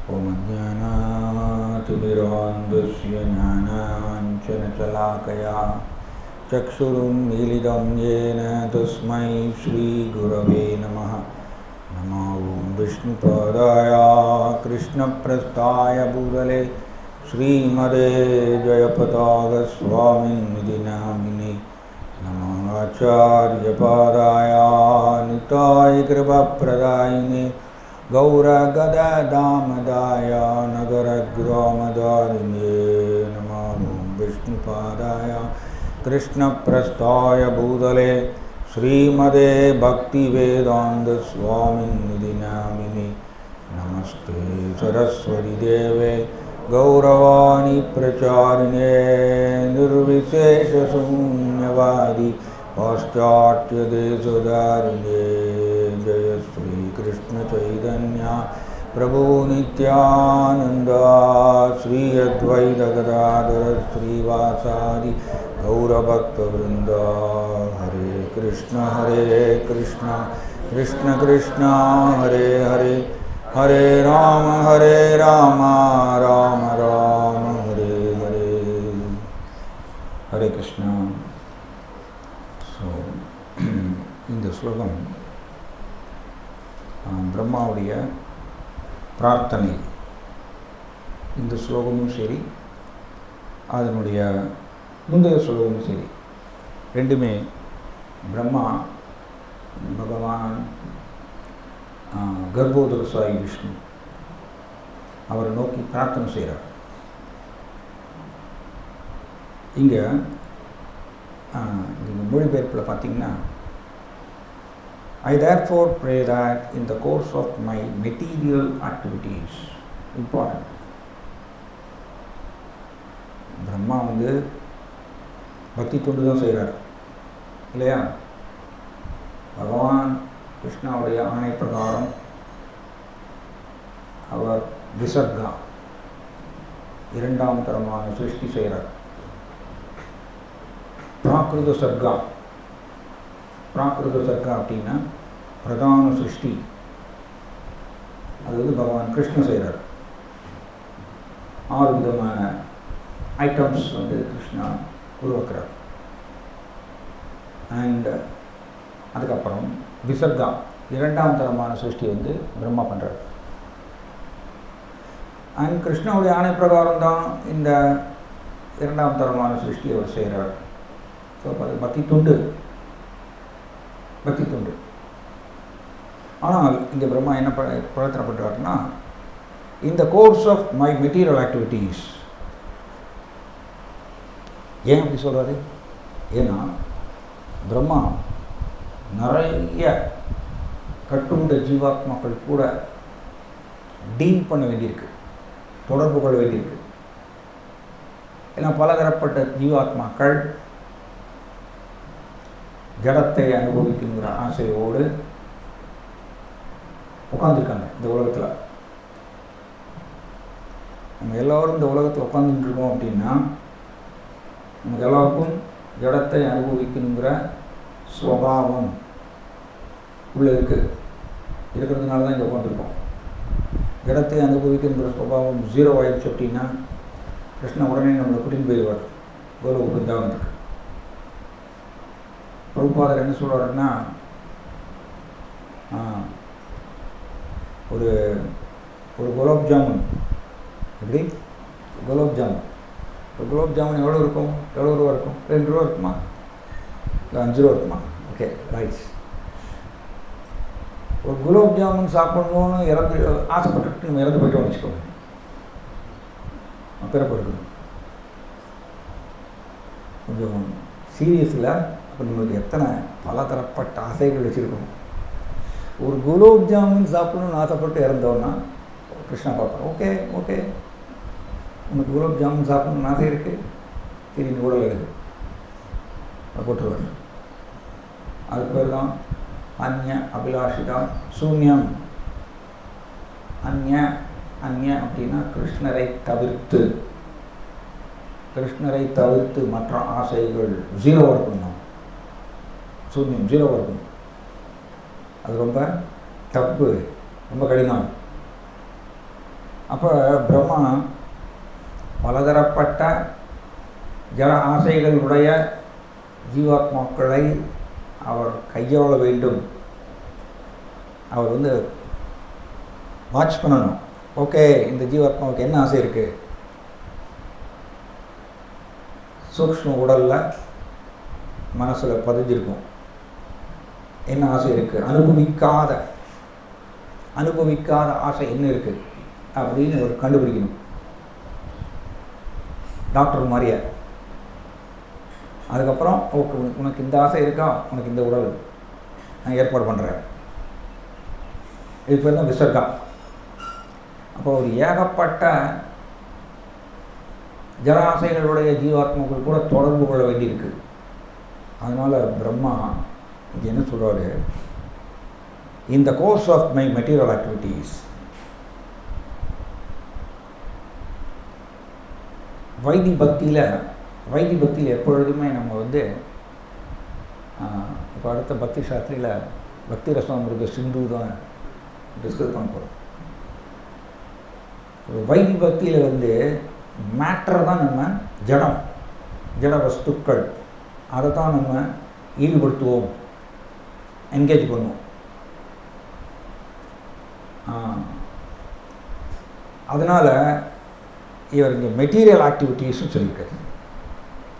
ॐ अज्ञानातिमिरान्धस्य ज्ञानाञ्जनशलाकया चक्षुरुन्मीलितं येन तस्मै श्रीगुरवे नमः। नमो ॐ विष्णुपादाय कृष्णप्रस्थाय भूतले श्रीमते जयपताकस्वामिन्निधि नामिने। नमो आचार्यपादाय निताय कृपाप्रदायिने गौरगदादामदाय नगरग्रामदारिणे। नमो ॐ विष्णुपादाय कृष्णप्रस्थाय भूतले श्रीमते भक्तिवेदान्तस्वामिन्निधि नामिने। नमस्ते सरस्वती देवे गौरवाणी प्रचारिणे निर्विशेषशून्यवादी पाश्चात्यदेशधारिणे। जय श्री कृष्ण चैतन्य प्रभु नित्यानंद श्री अद्वैत गदाधर श्रीवासादि गौरभक्तवृंद। हरे कृष्ण कृष्ण कृष्ण हरे हरे, हरे राम राम राम हरे हरे। हरे कृष्ण. ஸோ இந்த ஸ்லோகம் பிரம்மாவுடைய பிரார்த்தனை. இந்த ஸ்லோகமும் சரி, அதனுடைய முந்தைய ஸ்லோகமும் சரி, ரெண்டுமே பிரம்மா பகவான் கர்ப்போதர சாயி விஷ்ணு அவரை நோக்கி பிரார்த்தனை செய்கிறார். இங்கே இந்த மொழிபெயர்ப்பில் பார்த்தீங்கன்னா, I therefore pray that in the course of my material activities, important. Brahma பக்தி தொண்டு தான் செய்கிறார் இல்லையா? பகவான் கிருஷ்ணாவுடைய ஆணை பிரகாரம் அவர் விசர்கா இரண்டாம் தரமான சிருஷ்டி செய்கிறார். பிராகிருத சர்க்கா அப்படின்னா பிரதான சிருஷ்டி, அது பகவான் கிருஷ்ணன் செய்கிறார். 6 விதமான ஐட்டம்ஸ் கிருஷ்ணா உருவாக்குறார். அண்ட் அதுக்கப்புறம் விசர்கா இரண்டாம் தரமான சிருஷ்டி பிரம்மா பண்ணுறார். அண்ட் கிருஷ்ணாவுடைய ஆணை பிரகாரம் தான் இந்த இரண்டாம் தரமான சிருஷ்டி அவர் செய்கிறார். ஸோ அது பக்தி துண்டு. ஆனால் இங்கே பிரம்மா என்ன பிரயத்தனை பண்ணுறாருன்னா, இந்த course of my material activities. ஏன் அப்படி சொல்கிறாரு? ஏன்னா பிரம்மா நிறைய கட்டுண்ட ஜீவாத்மாக்கள் கூட டீல் பண்ண வேண்டியிருக்கு, தொடர்பு கொள்ள வேண்டியிருக்கு. ஏன்னா பலதரப்பட்ட ஜீவாத்மாக்கள் ஜடத்தை அனுபவிக்குங்கிற ஆசையோடு உட்காந்துருக்காங்க இந்த உலகத்தில். நம்ம எல்லோரும் இந்த உலகத்தில் உட்காந்துட்டு இருக்கோம் அப்படின்னா, நமக்கு எல்லாருக்கும் ஜடத்தை அனுபவிக்கணுங்கிற ஸ்வபாவம் உள்ள இருக்கிறதுனால தான் இங்கே உட்காந்துருக்கோம். ஜடத்தை அனுபவிக்கணுங்கிற ஸ்வபாவம் 0 ஆயிடுச்சு அப்படின்னா கிருஷ்ணன் உடனே நம்மளை கூட்டின்னு போயிடுவார் கோலோக பிருந்தாவனத்துக்கு. பிரபுபாதர் என்ன சொல்கிறாருன்னா, ஒரு குலாப் ஜாமுன், எப்படி குலாப் ஜாமுன், ஒரு குலாப் ஜாமுன் எவ்வளோ இருக்கும்? எவ்வளோ ரூபா இருக்கும்? 2 ரூபா இருக்குமா? இல்லை 5 ரூபா இருக்குமா? Okay, right. ஒரு குலாப் ஜாமுன் சாப்பிடணும்னு ஆசைப்பட்டு நம்ம இறந்து போய்ட்டோம்னு வச்சுக்கோங்க, பிறப்பு இருக்கணும். கொஞ்சம் சீரியஸில் அப்போ நம்மளுக்கு எத்தனை பலதரப்பட்ட ஆசைகள் வச்சுருக்கோம். ஒரு குலோப் ஜாமுன் சாப்பிடணும்னு ஆசைப்பட்டு இறந்தோன்னா கிருஷ்ணா பார்ப்போம். ஓகே உனக்கு குலோப் ஜாமுன் சாப்பிடணும்னு ஆசை இருக்குது, சரி இந்த உடல் எடுக்கு போட்டுருவார். அதுக்கு பேர் தான் அந்நிய அபிலாஷிதா சூன்யம். அந்நிய அப்படின்னா கிருஷ்ணரை தவிர்த்து மற்ற ஆசைகள் 0 இருக்கணும். சூன்யம் 0 இருக்கணும். அது ரொம்ப தப்பு, ரொம்ப கடினம். அப்போ பிரம்மா பலதரப்பட்ட ஜட ஆசைகளுடைய ஜீவாத்மாக்களை அவர் கையாள வேண்டும். அவர் வந்து வாட்ச் பண்ணணும். ஓகே, இந்த ஜீவாத்மாவுக்கு என்ன ஆசை இருக்குது? சூக்ஷ்ம உடலில் மனசில் பதிஞ்சிருக்கும். என்ன ஆசை இருக்குது? அனுபவிக்காத ஆசை என்ன இருக்குது அப்படின்னு அவர் கண்டுபிடிக்கணும். டாக்டர் மாதிரியே. அதுக்கப்புறம் ஓகே, உனக்கு இந்த ஆசை இருக்கா, உனக்கு இந்த உடல் நான் ஏற்பாடு பண்ணுறேன். இது பேர் தான் விசர்கா. அப்போ ஒரு ஏகப்பட்ட ஜடாசைகளுடைய ஜீவாத்மாக்கள் கூட தொடர்பு கொள்ள வேண்டியிருக்கு. அதனால் பிரம்மா இங்கே என்ன சொல்கிறாரு? In the course of my material activities, வைதி பக்தியில் எப்பொழுதுமே நம்ம வந்து இப்போ அடுத்த பக்தி சாஸ்திரியில் பக்தி ரசாமிருத சிந்து தான் டிஸ்கஸ் பண்ண போகிறோம். வைதி பக்தியில் வந்து மேட்டர் தான் நம்ம ஜட வஸ்துக்கள், அதை தான் நம்ம ஈடுபடுத்துவோம், என்கேஜ் பண்ணுவோம். அதனால் இவர் இங்கே மெட்டீரியல் ஆக்டிவிட்டீஸ்னு சொல்லியிருக்காரு.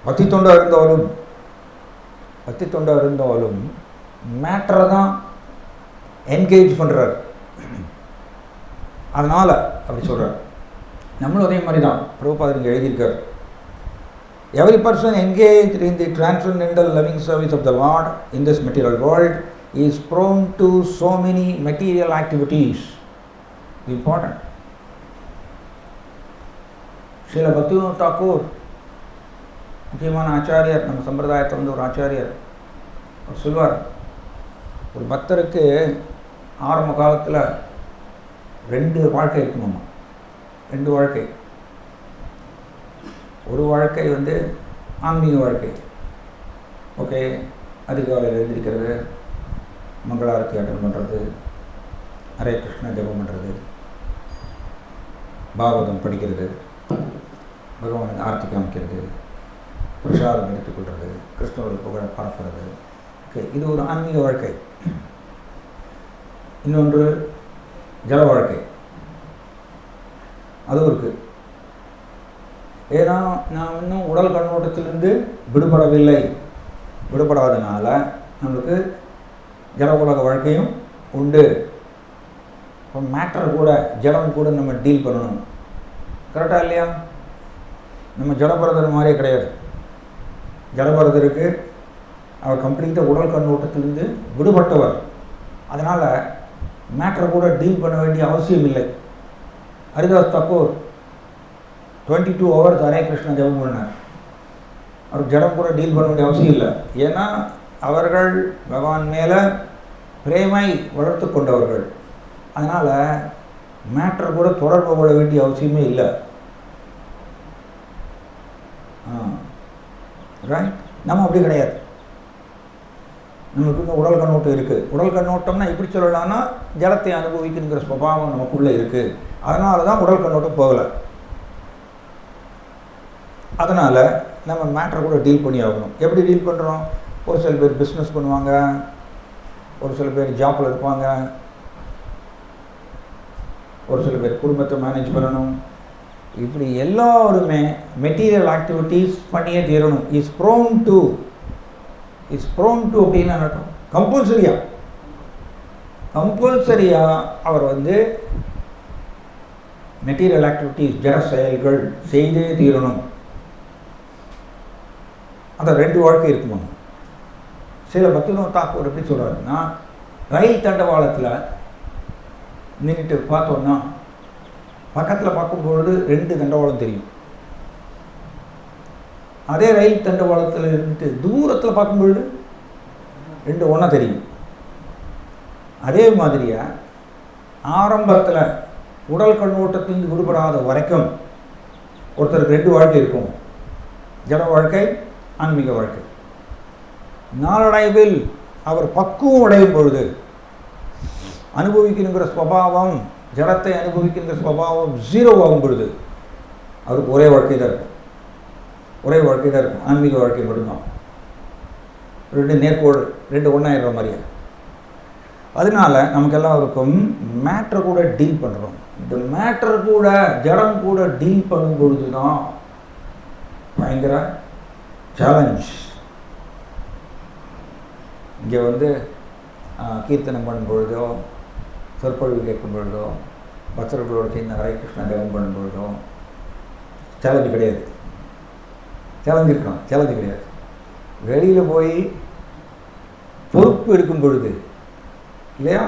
பக்தி தொண்டாக இருந்தாலும் மேட்டரை தான் என்கேஜ் பண்ணுறார். அதனால் அப்படி சொல்கிறார். நம்மளும் அதே மாதிரி தான் பிரபுபாதர் இங்கே எழுதியிருக்கார். Every person engage in the transcendental loving service of the Lord in this material world is prone to so many material activities. Important. Srila Bhaktivedanta Thakur முக்கியமான ஆச்சாரியர், நம்ம சம்பிரதாயத்தை வந்து ஒரு ஆச்சாரியர் அவர் சொல்வார், ஒரு பக்தருக்கு ஆரம்ப காலத்தில் 2 வாழ்க்கை இருக்கணுமா. 2 வாழ்க்கை. ஒரு வாழ்க்கை வந்து ஆன்மீக வாழ்க்கை. ஓகே, அதிகாலையில் எழுந்திருக்கிறது, மங்களாரத்தி அட்டன் பண்ணுறது, ஹரே கிருஷ்ணா ஜபம் பண்ணுறது, பாகவதம் படிக்கிறது, பகவானுக்கு ஆர்த்தி காமிக்கிறது, பிரசாதம் எடுத்துக்கொள்வது, கிருஷ்ணனுடைய புகழை பரப்புறது. ஓகே, இது ஒரு ஆன்மீக வாழ்க்கை. இன்னொன்று ஜல வாழ்க்கை, அதுவும் இருக்குது. ஏன்னா நாம் இன்னும் உடல் கண்ணோட்டத்திலிருந்து விடுபடாதனால நம்மளுக்கு ஜல உலக வாழ்க்கையும் உண்டு. இப்போ மேட்டர் கூட, ஜலம் கூட நம்ம டீல் பண்ணணும். கரெக்டாக இல்லையா? நம்ம ஜடபரதர் மாதிரியே கிடையாது. ஜடபரதருக்கு அவர் கம்ப்ளீட்டாக உடல் கண்ணோட்டத்திலிருந்து விடுபட்டவர். அதனால் மேட்டர் கூட டீல் பண்ண வேண்டிய அவசியம் இல்லை. ஹரிதாஸ் தாக்கூர் 22 hours ஹரே கிருஷ்ணா ஜபம் பண்ணார். அவர் ஜடம் கூட டீல் பண்ண வேண்டிய அவசியம் இல்லை. ஏன்னா அவர்கள் பகவான் மேலே பிரேமை வளர்த்து கொண்டவர்கள். அதனால் மேட்டர் கூட தொடர்பு கொள்ள வேண்டிய அவசியமே இல்லை. ரைட்? நம்ம அப்படி கிடையாது. நமக்கு இந்த உடல் கண்ணோட்டம் இருக்குது. உடல் கண்ணோட்டம்னா எப்படி சொல்லலாம்னா, ஜலத்தை அனுபவிக்கிற சுபாவம் நமக்குள்ளே இருக்குது. அதனால தான் உடல் கண்ணோட்டம் போகலை. அதனால் நம்ம மேட்டரை கூட டீல் பண்ணி ஆகணும். எப்படி டீல் பண்ணுறோம்? ஒரு சில பேர் பிஸ்னஸ் பண்ணுவாங்க, ஒரு சில பேர் ஜாப்பில் இருப்பாங்க, ஒரு சில பேர் குடும்பத்தை மேனேஜ் பண்ணணும். இப்படி எல்லாருமே மெட்டீரியல் ஆக்டிவிட்டீஸ் பண்ணியே தீரணும். இஸ் ப்ரோன் டு அப்படின்னு அர்த்தம். கம்பல்சரியாக அவர் வந்து மெட்டீரியல் ஆக்டிவிட்டீஸ், ஜட செயல்கள் செய்தே தீரணும். அந்த 2 வாழ்க்கை இருக்குமா. சில பக்திவேதாந்த தாக்கூர் எப்படி சொல்கிறாருன்னா, ரயில் தண்டவாளத்தில் நின்றுட்டு பார்த்தோன்னா பக்கத்தில் பார்க்கும்பொழுது 2 தண்டவாளம் தெரியும். அதே ரயில் தண்டவாளத்தில் இருந்துட்டு தூரத்தில் பார்க்கும்பொழுது 2 ஒன்றா தெரியும். அதே மாதிரியாக ஆரம்பத்தில் உடல் கண்ணோட்டத்திலிருந்து விடுபடாத வரைக்கும் ஒருத்தருக்கு 2 வாழ்க்கை இருக்கும். ஜட வாழ்க்கை, ஆன்மீக வாழ்க்கை. நாளடைவில் அவர் பக்குவம் அடையும் பொழுது, அனுபவிக்கணுங்கிற ஸ்வபாவம் ஜடத்தை அனுபவிக்கின்ற சுபாவம் ஜீரோவாகும் பொழுது அவருக்கு ஒரே வாழ்க்கை தான் இருக்கும். ஒரே வாழ்க்கை தான் இருக்கும், ஆன்மீக வாழ்க்கை மட்டும்தான். ரெண்டு நேர்கோடு, ரெண்டு ஒன்றாயிடுற மாதிரியா. அதனால நமக்கெல்லாம் இருக்கும் மேட்ரை கூட டீல் பண்ணுறோம். இந்த மேட்ரு கூட ஜடம் கூட டீல் பண்ணும் பொழுது தான் பயங்கர சேலஞ்ச். இங்கே வந்து கீர்த்தனம் பண்ணும் பொழுதோ, சொற்பொழிவு கேட்கும் பொழுதோ, பக்தர்களோடு சேர்ந்து ஹரே கிருஷ்ணா ஜபம் பண்ணும் பொழுதோ சேலஞ்சு கிடையாது. சேலஞ்சு இருக்கான், சேலஞ்சு கிடையாது. வெளியில் போய் பொறுப்பு எடுக்கும் பொழுது இல்லையா,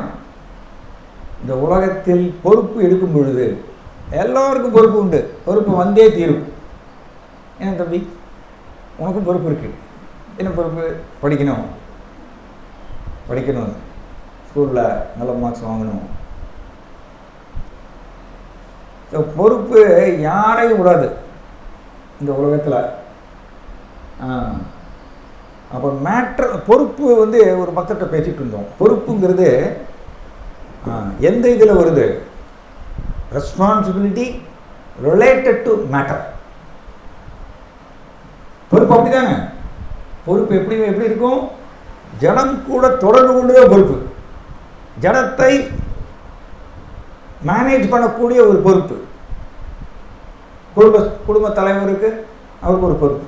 இந்த உலகத்தில் பொறுப்பு எடுக்கும் பொழுது எல்லாருக்கும் பொறுப்பு உண்டு. பொறுப்பு வந்தே தீரும். ஏன் தம்பி, உனக்கும் பொறுப்பு இருக்கு. என்ன பொறுப்பு? படிக்கணும், படிக்கணும், ஸ்கூலில் நல்ல மார்க்ஸ் வாங்கணும். ஸோ பொறுப்பு யாரையும் விடாது இந்த உலகத்தில். அப்போ பொறுப்பு வந்து ஒரு பக்தர்கிட்ட பேசிகிட்டு இருந்தோம். பொறுப்புங்கிறது எந்த இதில் வருது? Responsibility related to matter. பொறுப்பு அப்படி தானே. பொறுப்பு எப்படி இருக்கும்? ஜடம் கூட தொடர்பு கொண்டுதான் பொறுப்பு. ஜடத்தை மேனேஜ் பண்ணக்கூடிய ஒரு பொறுப்பு. குடும்ப தலைவருக்கு அவருக்கு ஒரு பொறுப்பு.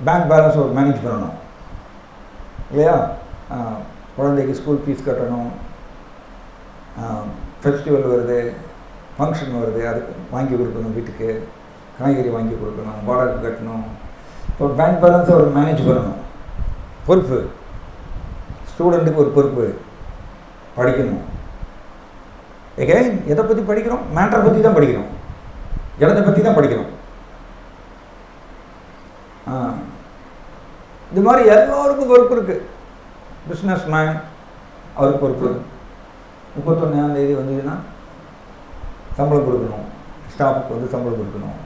பேங்க் பேலன்ஸ் ஒரு மேனேஜ் பண்ணணும் இல்லையா, குழந்தைக்கு ஸ்கூல் ஃபீஸ் கட்டணும், ஃபெஸ்டிவல் வருது, ஃபங்க்ஷன் வருது, அதுக்கு வாங்கி கொடுக்கணும், வீட்டுக்கு காய்கறி வாங்கி கொடுக்கணும், வாடகை கட்டணும். இப்போ பேங்க் பேலன்ஸை ஒரு மேனேஜ் பண்ணணும், பொறுப்பு. ஸ்டூடெண்ட்டுக்கு ஒரு பொறுப்பு, படிக்கணும். எதை பற்றி படிக்கிறோம்? மேட்டரை பற்றி தான் படிக்கிறோம், ஜடத்தை பற்றி தான் படிக்கிறோம். இது மாதிரி எல்லாருக்கும் பொறுப்பு இருக்குது. பிஸ்னஸ் மேன் அவருக்கு பொறுப்பு. 31ஆம் தேதி வந்ததுன்னா சம்பளம் கொடுக்கணும், ஸ்டாஃபுக்கு வந்து சம்பளம் கொடுக்கணும்,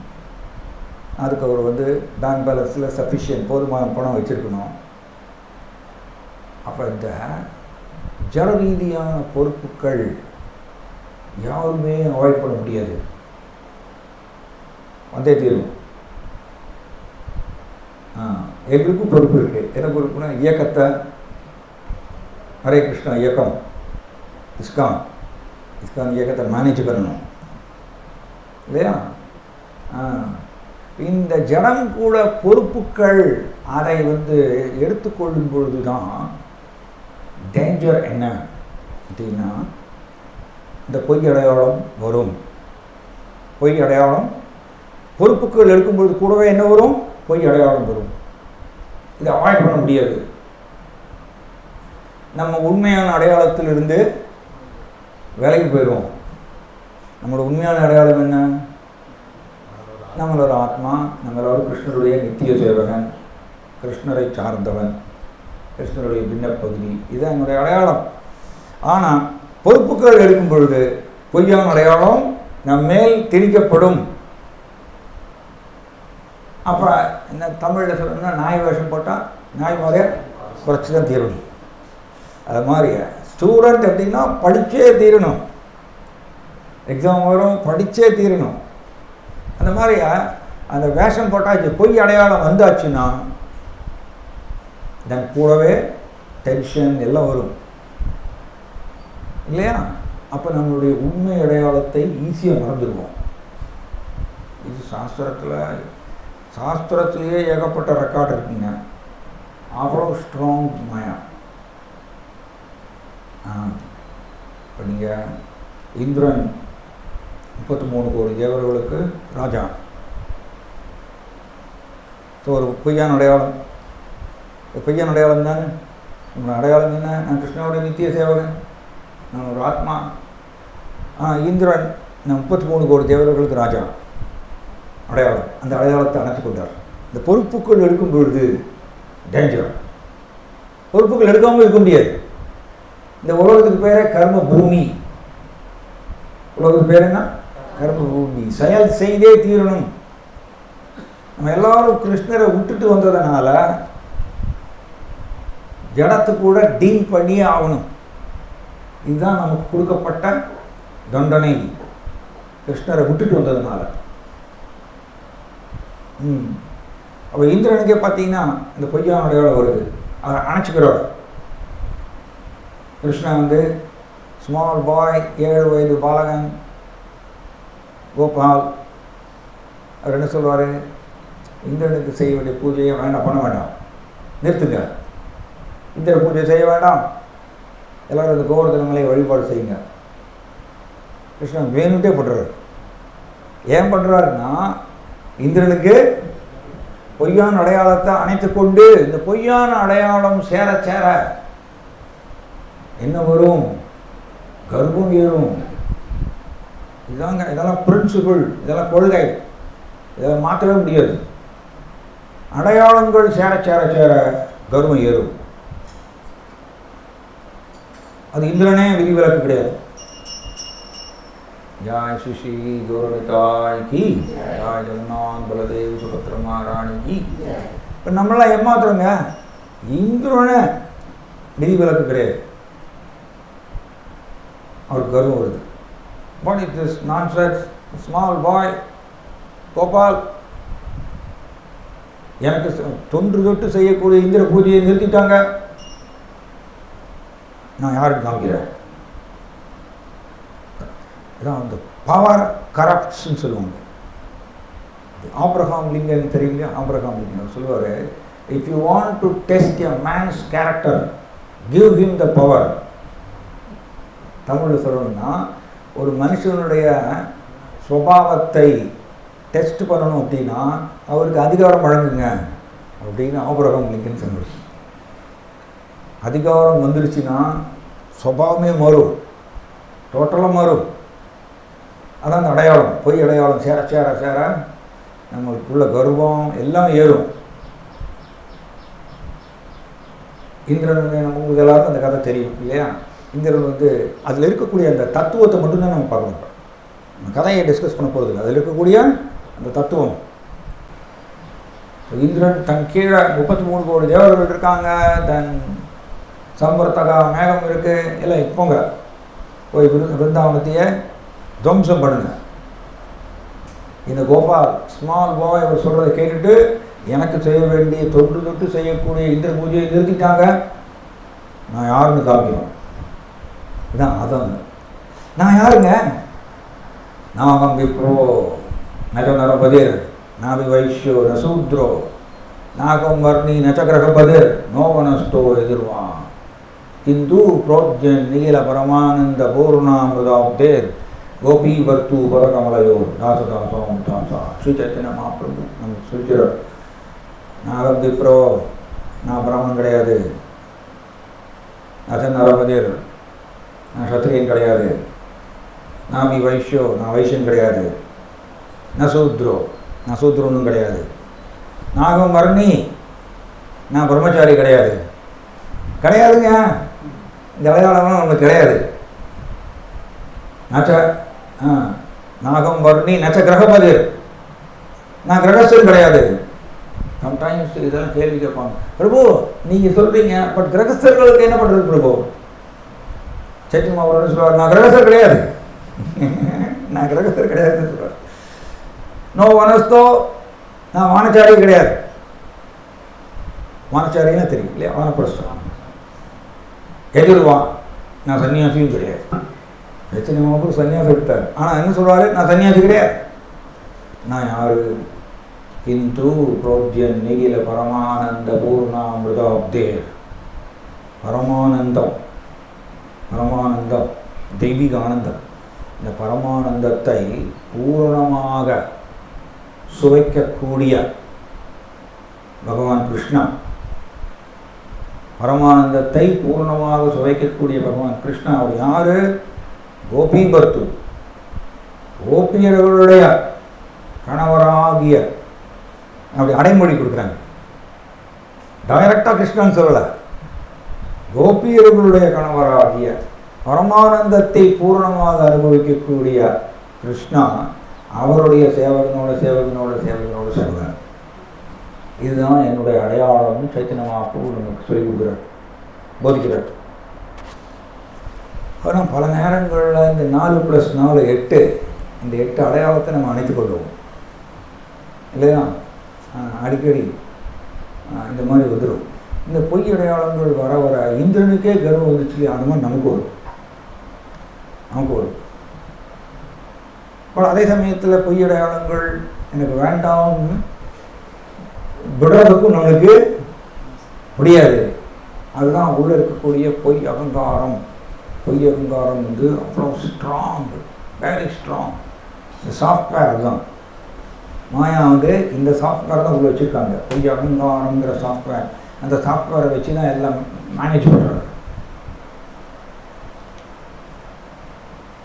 அதுக்கு அவர் வந்து பேங்க் பேலன்ஸில் சஃபிஷியன்ட் போதுமான பணம் வச்சுருக்கணும். அப்போ இந்த ஜட ரீதியான பொறுப்புகள் யாருமே அவாய்ட் பண்ண முடியாது, வந்தே தீரும். எங்களுக்கும் பொறுப்பு இருக்குது. என்ன பொறுப்புனா, இயக்கத்தை ஹரே கிருஷ்ணா இயக்கம், இஸ்கான் இயக்கத்தை மேனேஜ் பண்ணணும் இல்லையா. இந்த ஜடம் கூட பொறுப்புகள் அதை வந்து எடுத்துக்கொள்ளும் பொழுது தான் டேஞ்சர் என்ன அப்படின்னா, இந்த பொய் அடையாளம் வரும். பொய் அடையாளம் பொறுப்புகள் எடுக்கும்பொழுது கூடவே என்ன வரும்? பொய் அடையாளம் வரும். இதை அவாய்ட் பண்ண முடியாது. நம்ம உண்மையான அடையாளத்திலிருந்து விலகி போயிடுவோம். நம்மளோட உண்மையான அடையாளம் என்ன? நம்மளோட ஆத்மா, நம்மளோட கிருஷ்ணருடைய நித்திய சேவகன், கிருஷ்ணரை சார்ந்தவன், கிருஷ்ணருடைய பின்னப்பகுதி, இதுதான் என்னுடைய அடையாளம். ஆனால் பொறுப்புகள் எடுக்கும் பொழுது பொய்யான அடையாளம் நம் மேல் திணிக்கப்படும். அப்போ என்ன தமிழில் சொல்லணும்னா, நாய் வேஷம் போட்டால் நாய் மாதிரியே குறைச்சி தான் தீரணும். அது மாதிரி ஸ்டூடெண்ட் எப்படின்னா படித்தே தீரணும், எக்ஸாம் வரும் படித்தே தீரணும். அந்த மாதிரி அந்த வேஷம் போட்டாச்சு, பொய் அடையாளம் வந்தாச்சுன்னா இதன் கூடவே டென்ஷன் எல்லாம் வரும் இல்லையா. அப்போ நம்மளுடைய உண்மை அடையாளத்தை ஈஸியாக மறந்துடுவோம். இது சாஸ்திரத்திலேயே ஏகப்பட்ட ரெக்கார்டு இருக்குங்க. அவ்வளோ ஸ்ட்ராங் மாயா. இப்போ நீங்கள் இந்திரன் 33 கோடி தேவர்களுக்கு ராஜா. ஸோ ஒரு பொய்யான அடையாளம், பொய்யான அடையாளம் தானே. உங்களோட அடையாளம் என்ன? நான் கிருஷ்ணனுடைய நித்திய சேவகன், நான் ஒரு ஆத்மா. இந்திரன் 33 கோடி தேவர்களுக்கு ராஜா அடையாளம். அந்த அடையாளத்தை அணைச்சி கொண்டார். இந்த பொறுப்புகள் எடுக்கும் பொழுது டேஞ்சர். பொறுப்புகள் எடுக்காமல் இருக்க முடியாது. இந்த உலகத்துக்கு பேரே கர்ம பூமி. உலகத்துக்கு பேர் என்ன? கர்ம பூமி. செயல் செய்தே தீரணும். நம்ம எல்லாரும் கிருஷ்ணரை விட்டுட்டு வந்ததுனால ஜடத்து கூட டீல் பண்ணியே ஆகணும். இதுதான் நமக்கு கொடுக்கப்பட்ட தண்டனை கிருஷ்ணரை விட்டுட்டு வந்ததுனால. அப்போ இந்திரனுக்கே பார்த்தீங்கன்னா இந்த பொய்யான அடையாளம் வருது, அதை அணைச்சிக்கிறார். கிருஷ்ணன் வந்து ஸ்மால் பாய், 7 வயது பாலகன் கோபால். அவர் என்ன சொல்வார், இந்திரனுக்கு செய்ய வேண்டிய பூஜையை வேண்டாம், பண்ண வேண்டாம், நிறுத்துங்க, இந்திர பூஜை செய்ய வேண்டாம், எல்லோரும் இந்த கோவர்தனங்களை வழிபாடு செய்யுங்க. கிருஷ்ணன் வேணுட்டே பண்ணுறாரு. ஏன் பண்ணுறாருன்னா, இந்திரனுக்கு பொய்யான அடையாளத்தை அணைத்து கொண்டு, இந்த பொய்யான அடையாளம் சேர சேர என்ன வரும், கர்ப்பம் ஏறும். இதாங்க, இதெல்லாம் பிரின்சிபிள், இதெல்லாம் கொள்கை, இதெல்லாம் மாற்றவே முடியாது. அடையாளங்கள் சேர சேர சேர கர்வம் ஏறும். அது இந்திரனே விதிவிலக்கு கிடையாது. ஜாய் சுஷி கௌரவிதாய் கி, ஜாய் ஜெகநாத் பலதேவ் சுபத்ர மகாராணி கி. இப்போ நம்மளாம் ஏமாத்துறோங்க, இந்திரனே விதிவிலக்கு கிடையாது. அவருக்கு கர்வம் வருது. What is this nonsense, small boy Gopal எனக்கு தொன்று தொட்டு செய்யக்கூடிய இந்திர பூஜையை நிறுத்திட்டாங்க, நான் யாருக்கு காமிக்கிறேன். இதான் அந்த பவர் கரப்ட்ஸ்ன்னு சொல்லுவாங்க. ஆப்ரஹாம் லிங்கன் தெரியுங்க, ஆப்ரஹாம் லிங்கன் சொல்லுவார், if you want to test a mens character, give him the power. தமிழில் சொல்லணும்னா, ஒரு மனுஷனுடைய சுபாவத்தை டெஸ்ட் பண்ணணும் அப்படின்னா அவருக்கு அதிகாரம் வழங்குங்க அப்படின்னு ஆபிரகாம் லிங்கன் சொன்னார். அதிகாரம் வந்துருச்சுன்னா சுபாவமே மாறும், டோட்டலாக மாறும். அதான் அந்த அடையாளம், பொய் அடையாளம் சேர சேர சேர நம்மளுக்குள்ள கர்வம் எல்லாம் ஏறும். இந்திரன் நமக்கு எல்லாருக்கும் அந்த கதை தெரியும் இல்லையா? இந்திரன் வந்து அதில் இருக்கக்கூடிய அந்த தத்துவத்தை மட்டும்தான் நம்ம பார்க்கணும். நம்ம கதையை டிஸ்கஸ் பண்ண போகிறது இல்லை, அதில் இருக்கக்கூடிய அந்த தத்துவம். இந்திரன் தன் கீழே 33 கோடி தேவர்கள் இருக்காங்க, தன் சம்பர்த்தகா மேகம் இருக்கு, எல்லாம் இப்போங்க போய் பிருந்தாவனத்தையே துவம்சம் பண்ணுங்க. இந்த கோபால் ஸ்மால் பாய் அவர் சொல்கிறத கேட்டுட்டு எனக்கு செய்ய வேண்டிய தொன்று தொட்டு செய்யக்கூடிய இந்திர பூஜையை நிறுத்திட்டாங்க, நான் யாருன்னு காமிக்கணும். இதான் அதான் நான் யாருங்க, நாகம் விப்ரோ நஜ நரபதிர் நாபி வைஷ்யோ நசூத்ரோ நாகம் வர்ணி நச்ச கிரகபதிர் நோவனஸ்தோ எதிர்வான் கிந்து புரோஜன் நீல பரமானந்த பூர்ணாமிருதாப்தேர் கோபி வர்த்து பரகமலையோ தாசதாசோம் தாசா. ஸ்ரீ சைத்தன்ய மகாபிரபு நம்ம சொல்லிக்கிறார், நாகம் விப்ரோ நான் பிராமணன் கிடையாது, நச்ச நரபதிர் நான் சத்திரியன் கிடையாது, நாபி வைஷ்யோ நான் வைஷ்யன் கிடையாது, நசூத்ரோ நான் சூத்ரனும் கிடையாது, நாகம் வர்ணி நான் பிரம்மச்சாரி கிடையாது. கிடையாதுங்க, இந்த அடையாளம்லாம் நம்மளுக்கு கிடையாது. நச்ச நாகம் வர்ணி நச்ச கிரகபதிர் நான் கிரகஸ்தன் கிடையாது. சம்டைம்ஸ் இதெல்லாம் கேள்வி கேட்பாங்க, பிரபு நீங்கள் சொல்கிறீங்க, பட் கிரகஸ்தர்களுக்கு என்ன பண்ணுறது பிரபு? சைத்தன்ய மகாபிரபு சொல்லுவார், நான் கிரகஸ்தர் கிடையாது, நான் கிரகஸ்தர் கிடையாதுன்னு சொல்கிறார். நோ வனஸ்தோ நான் வானச்சாரி கிடையாது. வானச்சாரின்னா தெரியும் இல்லையா, வானப்பிரஸ்தம். எதிர்வான் நான் சன்னியாசியும் கிடையாது. சைத்தன்ய மகாபிரபு சன்னியாசி எடுத்தார், ஆனால் என்ன சொல்கிறாரு, நான் சன்னியாசி கிடையாது. நான் யாரு? கிந்து புரோஜ்யன் நிகில பரமானந்த பூர்ணாமிருதாப்தேர். பரமானந்தம், பரமானந்தம் தெய்வீக ஆனந்தம். இந்த பரமானந்தத்தை பூரணமாக சுவைக்கக்கூடிய பகவான் கிருஷ்ணா. பரமானந்தத்தை பூர்ணமாக சுவைக்கக்கூடிய பகவான் கிருஷ்ணா. அவர் யாரு? கோபி பர்த்து, கோபியர்களுடைய கணவராகிய, அப்படி அடைமொழி கொடுக்குறாங்க. டைரக்டாக கிருஷ்ணன் சொல்லலை, கோபியர்களுடைய கணவராகிய பரமானந்தத்தை பூரணமாக அனுபவிக்கக்கூடிய கிருஷ்ணா அவருடைய சேவகனோட சேவகன். இதுதான் என்னுடைய அடையாளம்னு சைத்தன்ய மகாபிரபு நமக்கு சொல்லிக் கொடுக்குறார், போதிக்கிறார். ஆனால் பல நேரங்களில் இந்த 4+4 8, இந்த 8 அடையாளத்தை நம்ம அணைத்து கொள்வோம் இல்லையா? அடிக்கடி இந்த மாதிரி வந்துடும். இந்த பொய் அடையாளங்கள் வர வர இந்திரனுக்கே கர்வம் வந்துச்சு, அந்த மாதிரி நமக்கு வரும். பட் அதே சமயத்தில் பொய் அடையாளங்கள் எனக்கு வேண்டாம்னு விடுறதுக்கும் நம்மளுக்கு முடியாது. அதுதான் உள்ள இருக்கக்கூடிய பொய் அகங்காரம். பொய் அகங்காரம் வந்து அவ்வளோ ஸ்ட்ராங், வெரி ஸ்ட்ராங். இந்த சாஃப்ட்வேர் தான் மாயா வந்து இந்த சாஃப்ட்வேர் தான் உள்ள வச்சுருக்காங்க, பொய் அகங்காரங்கிற சாஃப்ட்வேர். அந்த சாஃப்ட்வேரை வச்சு தான் எல்லாம் மேனேஜ் பண்ணுறாங்க.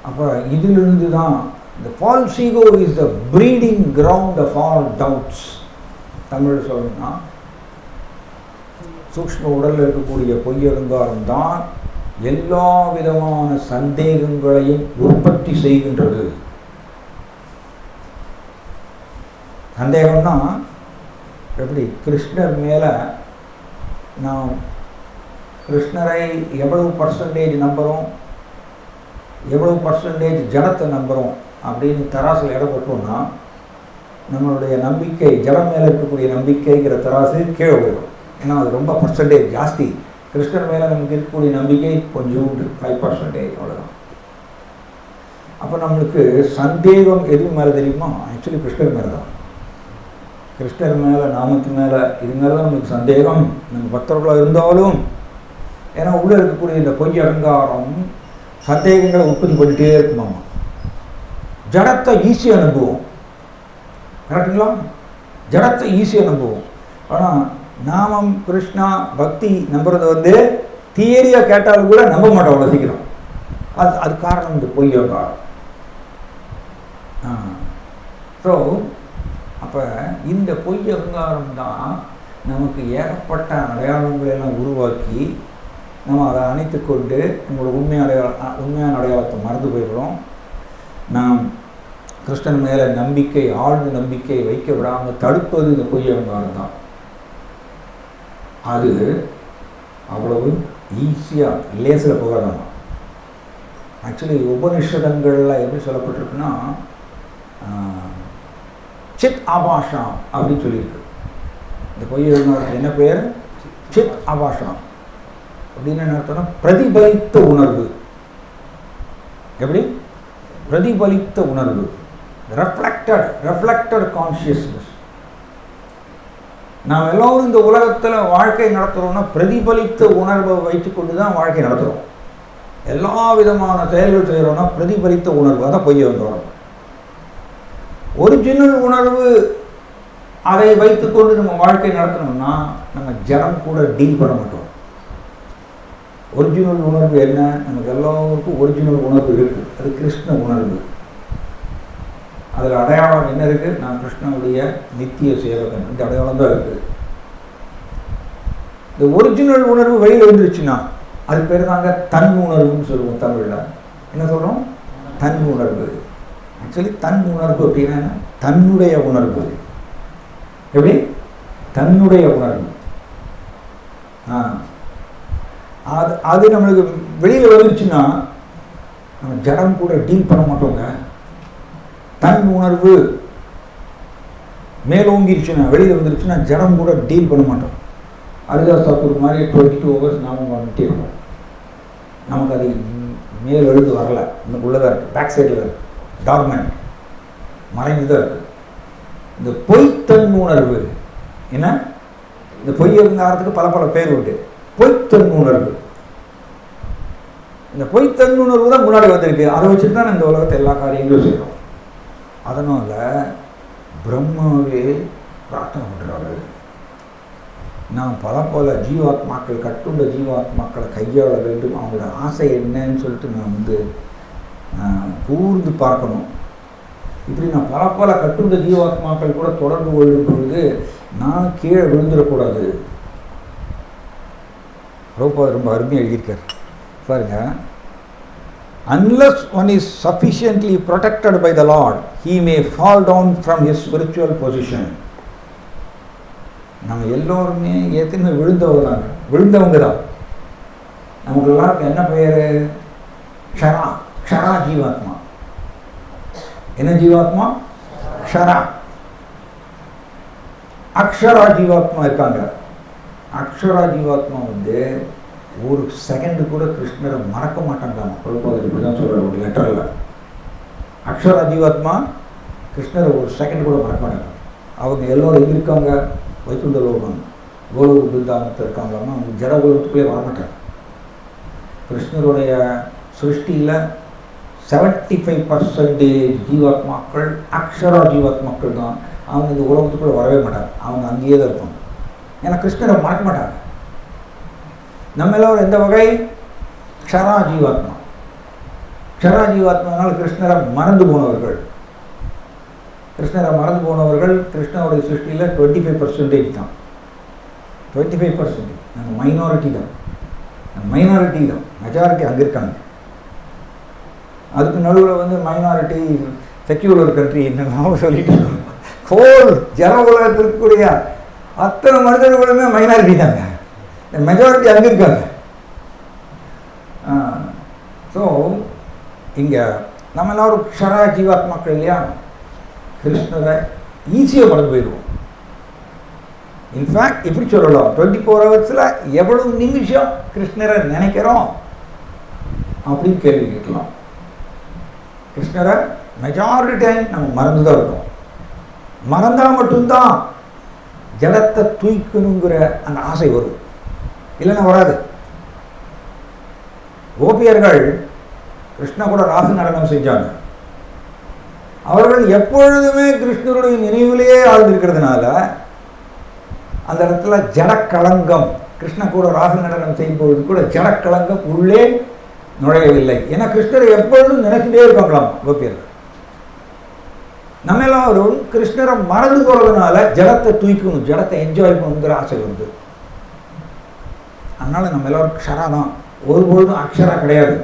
அப்போ இதிலிருந்து தான் இந்த false ego is the breeding ground of all doubts. Tamil சொல்லணும்னா சூக்ஷ்ம உடலில் இருக்கக்கூடிய பொய் அகங்காரம் தான் எல்லா விதமான சந்தேகங்களையும் உற்பத்தி செய்கின்றது. சந்தேகம்னா எப்படி? கிருஷ்ணர் மேலே நாம் கிருஷ்ணரை எவ்வளவு பர்சன்டேஜ் நம்புகிறோம், எவ்வளவு பர்சன்டேஜ் ஜடத்தை நம்புகிறோம் அப்படின்னு தராசில் இடப்பட்டோம்னா நம்மளுடைய நம்பிக்கை, ஜடம் மேலே இருக்கக்கூடிய நம்பிக்கைங்கிற தராசு கீழே போயிடும். ஏன்னா அது ரொம்ப பர்சன்டேஜ் ஜாஸ்தி. கிருஷ்ணர் மேலே நமக்கு இருக்கக்கூடிய நம்பிக்கை கொஞ்சம் 5% அவ்வளோதான். அப்போ நம்மளுக்கு சந்தேகம் எது மேலே தெரியுமா? ஆக்சுவலி கிருஷ்ணர் மேலே தான். கிருஷ்ணர் மேலே, நாமத்து மேலே, இது மேலே தான் நமக்கு சந்தேகம். நம்ம பக்தர்களாக இருந்தாலும், ஏன்னா உள்ளே இருக்கக்கூடிய இந்த பொய் அகங்காரம் சந்தேகங்களை உற்பத்தி பண்ணிகிட்டே இருக்குமாமா. ஜடத்தை ஈஸியாக நம்புவோம், கரெக்டுங்களா? ஜடத்தை ஈஸியாக நம்புவோம். ஆனால் நாமம், கிருஷ்ணா, பக்தி நம்புறது வந்து தியரியாக கேட்டாலும் கூட நம்ப மாட்டோம் அவ்வளோ சீக்கிரம். அது காரணம் இந்த பொய் அகங்காரம். ஸோ அப்போ இந்த பொய் அகங்காரம் தான் நமக்கு ஏகப்பட்ட அடையாளங்களெல்லாம் உருவாக்கி நம்ம அதை அணைத்து கொண்டு நம்மளோட உண்மையான அடையாளத்தை மறந்து போயிடுறோம். நாம் கிருஷ்ணன் மேலே நம்பிக்கை, ஆழ்ந்த நம்பிக்கை வைக்க விடாமல் தடுப்பது இந்த பொய் அகங்காரம் தான். அது அவ்வளவு ஈஸியாக லேசில் போகாதாமா. ஆக்சுவலி உபனிஷதங்களில் எப்படி சொல்லப்பட்டிருக்குன்னா சித் ஆபாஷா அப்படின்னு சொல்லியிருக்கு. இந்த பொய் அகங்காரத்துக்கு என்ன பேர்? சித் ஆபாஷா அப்படின்னு என்ன அர்த்தம்னா பிரதிபலித்த உணர்வு. எப்படி? பிரதிபலித்த உணர்வு, ரெஃப்ளெக்டட் கான்ஷியஸ்னஸ். நாம் எல்லோரும் இந்த உலகத்தில் வாழ்க்கை நடத்துகிறோம்னா பிரதிபலித்த உணர்வை வைத்து கொண்டு தான் வாழ்க்கை நடத்துகிறோம். எல்லா விதமான செயல்கள் செய்கிறோம்னா பிரதிபலித்த உணர்வு, அதான் பொய் அகங்காரம். ஒரிஜினல் உணர்வு அதை வைத்துக்கொண்டு நம்ம வாழ்க்கை நடத்தணும்னா நம்ம ஜடம் கூட டீல் பண்ண மாட்டோம். ஒரிஜினல் உணர்வு என்ன? நமக்கு எல்லோருக்கும் ஒரிஜினல் உணர்வு இருக்குது. அது கிருஷ்ண உணர்வு. அதில் அடையாளம் என்ன இருக்குது? நான் கிருஷ்ணனுடைய நித்திய சேவகன், இந்த அடையாளம் தான் இருக்குது. இந்த ஒரிஜினல் உணர்வு வெளியில் வந்துருச்சுன்னா அது பேர் தாங்க தன் உணர்வுன்னு சொல்லுவோம். தமிழில் என்ன சொல்கிறோம்? தன் உணர்வு. ஆக்சுவலி தன் உணர்வு அப்படின்னா தன்னுடைய உணர்வு. எப்படி? தன்னுடைய உணர்வு. அது நம்மளுக்கு வெளியில் வந்துருச்சுன்னா நம்ம ஜடம் கூட டீல் பண்ண மாட்டோங்க. தன் உணர்வு மேலோங்கிருச்சுன்னா, வெளியில் வந்துருச்சுன்னா ஜடம் கூட டீல் பண்ண மாட்டோம். ஹரிதாஸ் தாக்கூர் மாதிரி 22 hours நாம வந்துட்டே இருக்கோம். நமக்கு அது மேல் எழுந்து வரல, இன்னும் உள்ளதாக இருக்குது, பேக் சைடில் இருக்குது, டார்மெண்ட் மறைந்து தான் இருக்குது. இந்த பொய்த்தன் உணர்வு என்ன? இந்த பொய் அகங்காரத்துக்கு பல பல பேர் உண்டு. பொய்த்தன் உணர்வு, இந்த பொய்த்தன் உணர்வு தான் முன்னாடி வந்திருக்கு. அதை வச்சுட்டு தான் இந்த உலகத்தை எல்லா காரியங்களும் செய்கிறோம். அதனால் பிரம்மாவே பிரார்த்தனை பண்ணுறாரு, நாம் பல ஜீவாத்மாக்கள், கட்டுண்ட ஜீவாத்மாக்களை கையாள வேண்டும். அவங்களோட ஆசை என்னன்னு சொல்லிட்டு நான் வந்து கூர்ந்து பார்க்கணும். இப்படி நான் பல கட்டுண்ட ஜீவாத்மாக்கள் கூட தொடர்பு கொள்ளும் பொழுது நான் கீழே விழுந்துடக்கூடாது. ரொம்ப அருமையாக எழுதியிருக்கார் பாருங்க. Unless one is sufficiently protected by the Lord, he may fall down from his spiritual position. நம்ம எல்லோருமே ஏற்கனவே விழுந்தவங்க தான். நமக்கு எல்லாருக்கும் என்ன பெயர்? க்ஷரா. க்ஷரா ஜீவாத்மா. என்ன ஜீவாத்மா? க்ஷரா. அக்ஷரா ஜீவாத்மா இருக்காங்க. அக்ஷரா ஜீவாத்மா ஒரு செகண்டு கூட கிருஷ்ணரை மறக்க மாட்டாங்க. இப்படிதான் சொல்ற ஒரு லெட்டரில். அக்ஷரா ஜீவாத்மா கிருஷ்ணரை ஒரு செகண்ட் கூட மறக்க மாட்டாங்க. அவங்க எல்லோரும் எங்கே இருக்காங்க? வைகுண்ட லோகம், கோலோக பிருந்தாவனத்தில் இருக்காங்களாமா. அவங்க ஜட உலகத்துக்குள்ளே வரமாட்டாங்க. கிருஷ்ணருடைய சிருஷ்டியில் 75% ஜீவாத்மாக்கள் அக்ஷரா ஜீவாத்மாக்கள் தான். அவங்க இந்த உலகத்துக்குள்ளே வரவே மாட்டாங்க. அவங்க அங்கேயே தான் இருப்பாங்க. ஏன்னா கிருஷ்ணரை மறக்க மாட்டாங்க. நம்ம எல்லோரும் எந்த வகை? க்ஷரா ஜீவாத்மா. க்ஷரா ஜீவாத்மானால கிருஷ்ணரை மறந்து போனவர்கள். கிருஷ்ணரை மறந்து போனவர்கள் கிருஷ்ணருடைய சிருஷ்டியில் 25% தான். 25%. நாங்கள் மைனாரிட்டி தான். மைனாரிட்டி தான். மெஜாரிட்டி அங்கே இருக்காங்க. அதுக்கு நடுவில் மைனாரிட்டி செக்யூலர் கண்ட்ரி என்னெல்லாம் சொல்லிட்டு இருக்கோம். ஹோல் ஜன உலகத்திற்குரிய அத்தனை மனிதர்களுமே மைனாரிட்டி தாங்க. மெஜாரிட்டி அங்கே இருக்காங்க. ஸோ இங்கே நம்ம எல்லோரும் க்ஷரா ஜீவாத்மாக்கள் இல்லையா? கிருஷ்ணரை ஈஸியாக மறந்து போயிடுவோம். இன்ஃபேக்ட் எப்படி சொல்லலாம், 24 ஹவர்ஸில் எவ்வளவு நிமிஷம் கிருஷ்ணரை நினைக்கிறோம் அப்படின்னு கேள்வி கேட்கலாம். கிருஷ்ணரை மெஜாரிட்டி டைம் நம்ம மறந்து தான் இருக்கோம். மறந்தால் மட்டும்தான் ஜடத்தை தூக்கணுங்கிற அந்த ஆசை வரும், இல்லைன்னா வராது. கோபியர்கள் கிருஷ்ண கூட ராச நடனம் செஞ்சாங்க. அவர்கள் எப்பொழுதுமே கிருஷ்ணருடைய நினைவிலேயே ஆழ்ந்திருக்கிறதுனால அந்த இடத்துல ஜடக்களங்கம், கிருஷ்ண கூட ராச நடனம் செய்யும்போது கூட ஜடக்களங்கம் உள்ளே நுழையவில்லை. ஏன்னா கிருஷ்ணரை எப்பொழுதும் நினைச்சுட்டே இருக்காங்களாம் கோபியர்கள். நம்ம எல்லாரும் கிருஷ்ணரை மறந்து போறதுனால ஜடத்தை தூக்கணும், ஜடத்தை என்ஜாய் பண்ணணுங்கிற ஆசை வருது. அதனால நம்ம எல்லாரும் க்ஷரா தான். ஒருபொழுதும் அக்ஷரா கிடையாது.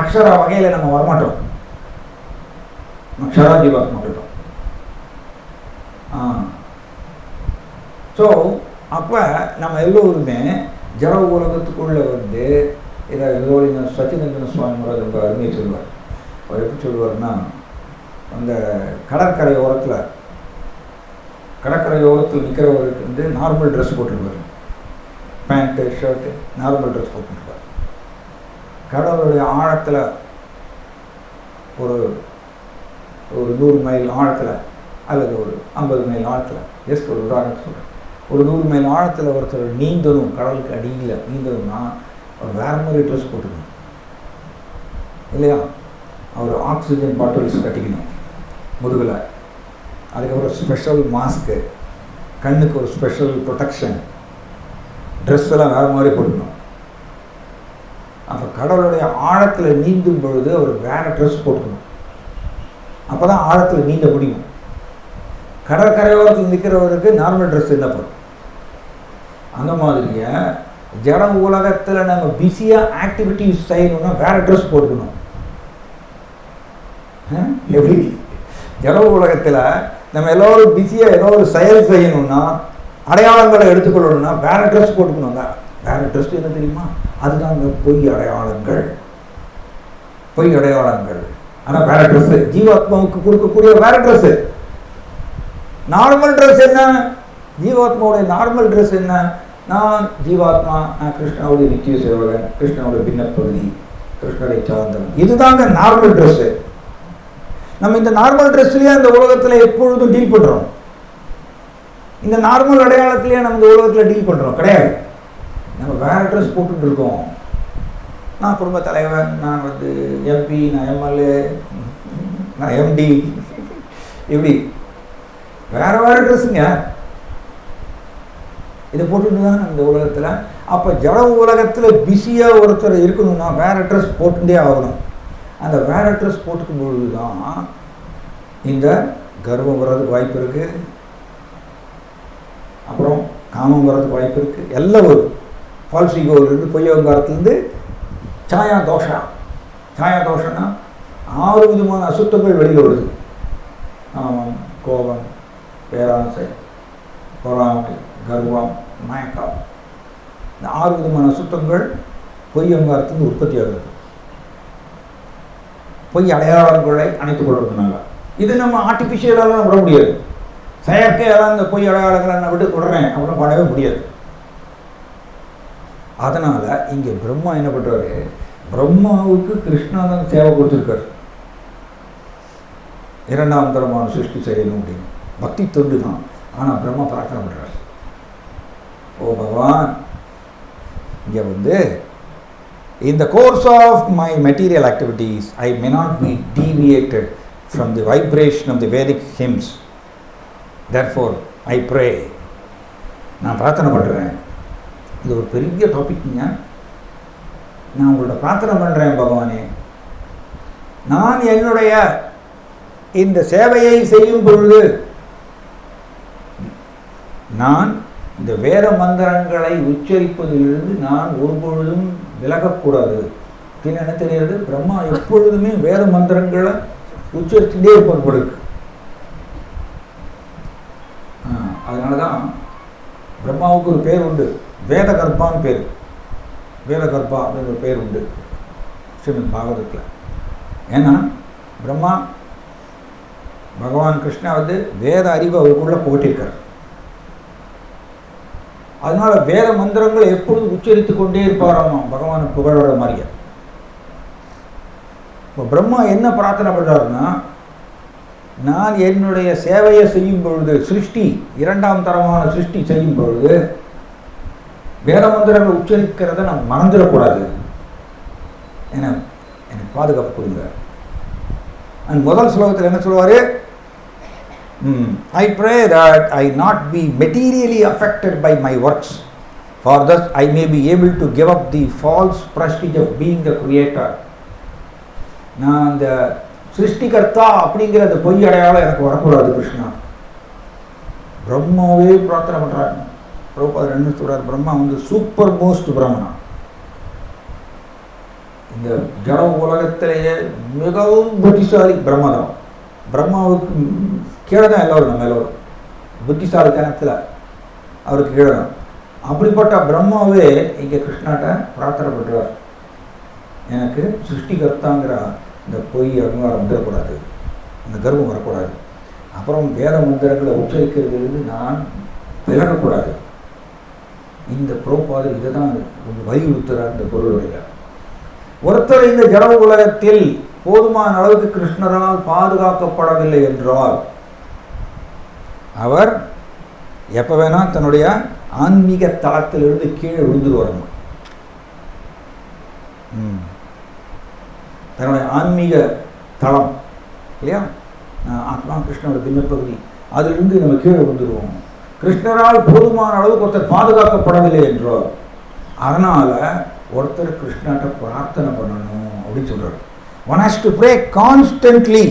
அக்ஷரா வகையில் நம்ம வரமாட்டோம். க்ஷரா ஜீவாத்மாக்கள் தான். ஸோ அப்போ நம்ம எல்லோருமே ஜட உலகத்துக்குள்ளே இதை எல்லோரும் சச்சிதந்திர சுவாமி முறை ரொம்ப அருமையை சொல்லுவார். அவர் எப்படி சொல்லுவார்னா, அந்த கடற்கரை ஓரத்தில் நிற்கிறவருக்கு நார்மல் ட்ரெஸ் போட்டுருப்பார். பேண்ட்டு ஷர்ட்டு நார்மல் ட்ரெஸ் போட்டுருப்பார். கடலுடைய ஆழத்தில் ஒரு 100 மைல் ஆழத்தில் அல்லது ஒரு 50 மைல் ஆழத்தில், ஜஸ்ட் ஒரு உதாரணம் சொல்கிறேன், ஒரு 100 மைல் ஆழத்தில் ஒருத்தர் நீந்தணும், கடலுக்கு அடியில் நீந்தணும்னா அவர் வேறு மாதிரி ட்ரெஸ் போட்டுக்கணும் இல்லையா? அவர் ஆக்சிஜன் பாட்டில்ஸ் கட்டிக்கணும் முதுகில், அதுக்கப்புறம் ஸ்பெஷல் மாஸ்க்கு, கண்ணுக்கு ஒரு ஸ்பெஷல் ப்ரொடெக்ஷன், ட்ரெஸ் எல்லாம் வேறு மாதிரி போட்டுக்கணும். அப்போ கடலுடைய ஆழத்தில் நீந்தும் பொழுது அவர் வேறு ட்ரெஸ் போட்டுக்கணும். அப்போ தான் ஆழத்தில் நீந்த முடியும். கடற்கரையோரத்தில் நிற்கிறவருக்கு நார்மல் ட்ரெஸ் என்ன போடும். அந்த மாதிரியே ஜட உலகத்தில் நம்ம பிஸியாக ஆக்டிவிட்டிஸ் செய்யணும்னா வேறு ட்ரெஸ் போட்டுக்கணும். எப்படி ஜட உலகத்தில் நம்ம எல்லோரும் பிஸியாக ஏதோ ஒரு செயல் செய்யணும்னா, அடையாளங்களை எடுத்துக்கொள்ளணும்னா வேறு ட்ரெஸ் போட்டுக்கணுங்க. வேறு ட்ரெஸ் என்ன தெரியுமா? அதுதான் அந்த பொய் அடையாளங்கள். ஆனால் வேறு ட்ரெஸ்ஸு ஜீவாத்மாவுக்கு கொடுக்கக்கூடிய வேறு ட்ரெஸ்ஸு. நார்மல் ட்ரெஸ் என்ன? ஜீவாத்மாவுடைய நார்மல் ட்ரெஸ் என்ன? நான் ஜீவாத்மா, நான் கிருஷ்ணாவுடைய நித்திய சேவகன், கிருஷ்ணாவுடைய பின்னப்பகுதி, கிருஷ்ணரை சார்ந்தவன். இதுதாங்க நார்மல் ட்ரெஸ்ஸு. நம்ம இந்த நார்மல் ட்ரெஸ்லேயே அந்த உலகத்தில் எப்பொழுதும் டீல் பண்ணுறோம். இந்த நார்மல் அடையாளத்திலேயே நம்ம இந்த உலகத்தில் டீல் பண்ணுறோம் கிடையாது. நம்ம வேறு ட்ரெஸ் போட்டுட்டு இருக்கோம். நான் குடும்ப தலைவன், நான் எம்பி, நான் எம்எல்ஏ, நான் எம்டி, இப்படி வேறு ட்ரெஸ்ஸுங்க. இதை போட்டுட்டு தான் இந்த உலகத்தில். அப்போ ஜட உலகத்தில் பிஸியாக ஒருத்தர் இருக்கணும்னா வேறு ட்ரெஸ் போட்டுட்டே ஆகணும். அந்த வேறு ட்ரெஸ் போட்டுக்கும் பொழுது தான் இந்த கர்வம் வர்றதுக்கு வாய்ப்பு இருக்குது, அப்புறம் காமம் வர்றதுக்கு வாய்ப்பு இருக்குது. எல்லாம் ஒரு ஃபால்ஸ் ஈகோவிலிருந்து, பொய் அகங்காரத்துலேருந்து சாயா தோஷம்னா 6 விதமான அசுத்தங்கள் வெளியில் வருது. காமம், கோபம், பேராசை, பொறாமை, கர்வம், மயக்கம். இந்த 6 விதமான அசுத்தங்கள் பொய் அகங்காரத்துலேருந்து உற்பத்தி ஆகுது. பொய் அடையாளங்களை அணைத்துக் கொள்வதனால. இது நம்ம ஆர்டிஃபிஷியலாலாம் விட முடியாது. செயற்கையெல்லாம் இந்த பொய் அடையாளங்களை நான் விட்டு விடுறேன் அப்படின்னு பண்ணவே முடியாது. அதனால் இங்கே பிரம்மா என்ன பண்ணுறாரு, பிரம்மாவுக்கு கிருஷ்ணா தான் சேவை கொடுத்துருக்காரு. இரண்டாம் தரமான சிருஷ்டி செய்யணும் அப்படின்னு பக்தி தொண்டு தான். ஆனால் பிரம்மா பிரார்த்தனை பண்ணுறாரு, ஓ பகவான், இங்கே வந்து in the course of my material activities I may not be deviated from the vibration of the Vedic hymns, therefore I pray. நான் பிரார்த்தனை பண்ணுறேன். இது ஒரு பெரிய டாபிக்ங்க. நான் உங்களோட பிரார்த்தனை பண்ணுறேன் பகவானே, நான் என்னுடைய இந்த சேவையை செய்யும் பொழுது நான் இந்த வேத மந்திரங்களை உச்சரிப்பதிலிருந்து நான் ஒருபொழுதும் விலகக்கூடாது அப்படின்னு என்ன தெரியாது. பிரம்மா எப்பொழுதுமே வேத மந்திரங்களை உச்சரிச்சுட்டே இருப்பார் பொழுது. அதனால தான் பிரம்மாவுக்கு ஒரு பேர் உண்டு, வேதகர்பான்னு பேர். வேதகர்பா அப்படின்னு ஒரு பேர் உண்டு ஸ்ரீமத் பாகவதத்தில். ஏன்னா பிரம்மா பகவான் கிருஷ்ணா வந்து வேத அறிவு அவருக்குள்ளே புகட்டியிருக்கார். அதனால வேத மந்திரங்களை எப்பொழுதும் உச்சரித்து கொண்டே இருப்பாராமா பகவான் புகழோட மாதிரிய. இப்போ பிரம்மா என்ன பிரார்த்தனை பண்ணுறாருன்னா, நான் என்னுடைய சேவையை செய்யும் பொழுது, சிருஷ்டி இரண்டாம் தரமான சிருஷ்டி செய்யும் பொழுது வேத மந்திரங்களை உச்சரிக்கிறத நான் மறந்துடக்கூடாது, எனக்கு பாதுகாப்பு கொடுங்க. அந்த முதல் ஸ்லோகத்தில் என்ன சொல்லுவார், I pray that I not be materially affected by my works, for thus I may be able to give up the false prestige of being the creator. நான் அந்த சிருஷ்டிகர்த்தா அப்படிங்கிற அந்த பொய் அடையாளம் எனக்கு வரக்கூடாது கிருஷ்ணா. பிரம்மாவே பிரார்த்தனை பண்ணுறாரு. பிரபுபாதர் என்ன சொல்றார், பிரம்மா வந்து சூப்பர் மோஸ்ட் பிரம்மனா, இந்த ஜட உலகத்திலேயே மிகவும் புத்திசாலி பிரம்மா தான். பிரம்மாவுக்கு கீழே தான் எல்லோரும், நம்ம எல்லோரும் புத்திசாலித்தனத்தில் அவருக்கு கீழே தான். அப்படிப்பட்ட பிரம்மாவே இங்கே கிருஷ்ணாட்ட பிரார்த்தனை பண்ணுறார், எனக்கு சிருஷ்டிகர்த்தாங்கிற இந்த பொய் அகங்காரம் வந்துடக்கூடாது, இந்த கர்வம் வரக்கூடாது, அப்புறம் வேத மந்திரங்களை உச்சரிக்கிறதுலேருந்து நான் விலகக்கூடாது. இந்த புரோபாதர் இதை தான் கொஞ்சம் வலியுறுத்துகிறார் இந்த பொருளுடைய. ஒருத்தர் இந்த ஜட உலகத்தில் போதுமான அளவுக்கு கிருஷ்ணரால் பாதுகாக்கப்படவில்லை என்றால் அவர் எப்போ வேணால் தன்னுடைய ஆன்மீக தளத்திலிருந்து கீழே விழுந்துட்டு வரணும். தன்னுடைய ஆன்மீக தளம் இல்லையா, ஆத்மா கிருஷ்ணனோட பின்னப்பகுதி, அதிலிருந்து நம்ம கீழே விழுந்துருவோம். கிருஷ்ணரால் போதுமான அளவுக்கு ஒருத்தர் பாதுகாக்கப்படவில்லை என்றால் அதனால் ஒருத்தர் கிருஷ்ணாட்ட பிரார்த்தனை பண்ணணும் அப்படின்னு சொல்கிறார். One has to pray constantly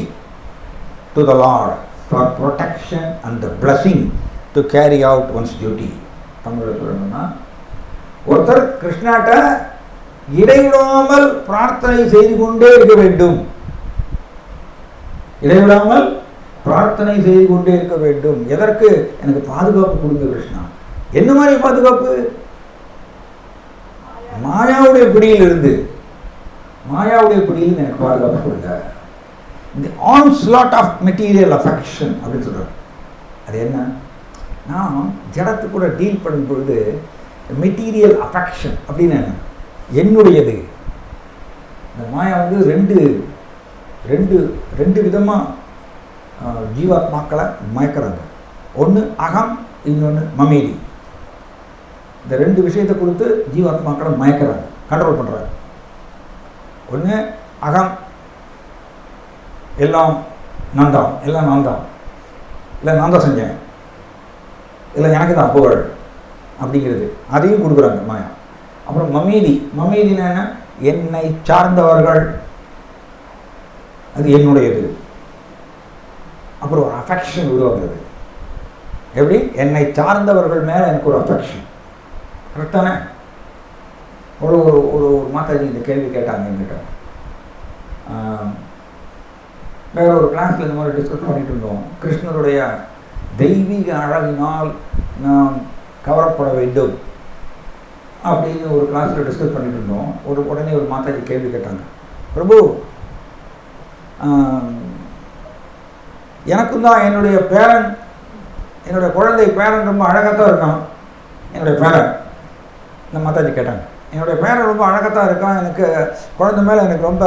to the Lord for protection and the blessing to carry out one's duty. தமிழில் சொல்லணும்னா ஒருத்தர் கிருஷ்ணாட்ட இடைவிடாமல் பிரார்த்தனை செய்து கொண்டே இருக்க வேண்டும். இடைவிடாமல் பிரார்த்தனை செய்து கொண்டே இருக்க வேண்டும். எதற்கு? எனக்கு பாதுகாப்பு கொடுங்க கிருஷ்ணா. என்ன மாதிரி பாதுகாப்பு? மாயாவுடைய பிடியிலிருந்து, மாயாவுடைய பிடியில் எனக்கு பாதுகாப்பு கொடுங்க. இந்த ஆன்ஸ்லாட் ஆஃப் மெட்டீரியல் அஃபெக்ஷன் அப்படின்னு சொல்கிறார். அது என்ன? நான் ஜடத்து கூட டீல் பண்ணும் பொழுது மெட்டீரியல் அஃபெக்ஷன் அப்படின்னு என்ன, என்னுடையது. இந்த மாயா வந்து ரெண்டு விதமாக ஜீவாத்மாக்களை மயக்கிறாங்க. ஒன்று அகம், இன்னொன்று மமேதி. இந்த ரெண்டு விஷயத்தை கொடுத்து ஜீவாத்மாக்களை மயக்கிறாங்க, கண்ட்ரோல் பண்ணுறாங்க. ஒன்று அகம், எல்லாம் நான் தான், எல்லாம் நான் தான், இல்லை நான் தான் செஞ்சேன், இல்லை எனக்கு தான் புகழ் அப்படிங்கிறது, அதையும் கொடுக்குறாங்க மாயா. அப்புறம் மமேதினா என்ன? என்னை சார்ந்தவர்கள், அது என்னுடையது. அப்புறம் ஒரு அஃபெக்ஷன் உருவாகிறது. எப்படி? என்னை சார்ந்தவர்கள் மேலே எனக்கு ஒரு அஃபெக்ஷன். கரெக்டானே? ஒரு ஒரு மாதாஜி இந்த கேள்வி கேட்டாங்க என்கிட்ட. வேற ஒரு கிளாஸில் இந்த மாதிரி டிஸ்கஸ் பண்ணிட்டு இருந்தோம். கிருஷ்ணருடைய தெய்வீக அழகினால் நாம் கவரப்பட வேண்டும் அப்படின்னு ஒரு கிளாஸில் டிஸ்கஸ் பண்ணிட்டு இருந்தோம். உடனே ஒரு மாதாஜி கேள்வி கேட்டாங்க, பிரபு எனக்கும் தான் என்னுடைய பேரன், என்னுடைய குழந்தை பேரன் ரொம்ப அழகாகத்தான் இருக்கான். என்னுடைய பேரன், இந்த மாதாஜி கேட்டாங்க, என்னுடைய பேரன் ரொம்ப அழகாகத்தான் இருக்கான், எனக்கு குழந்தை மேலே எனக்கு ரொம்ப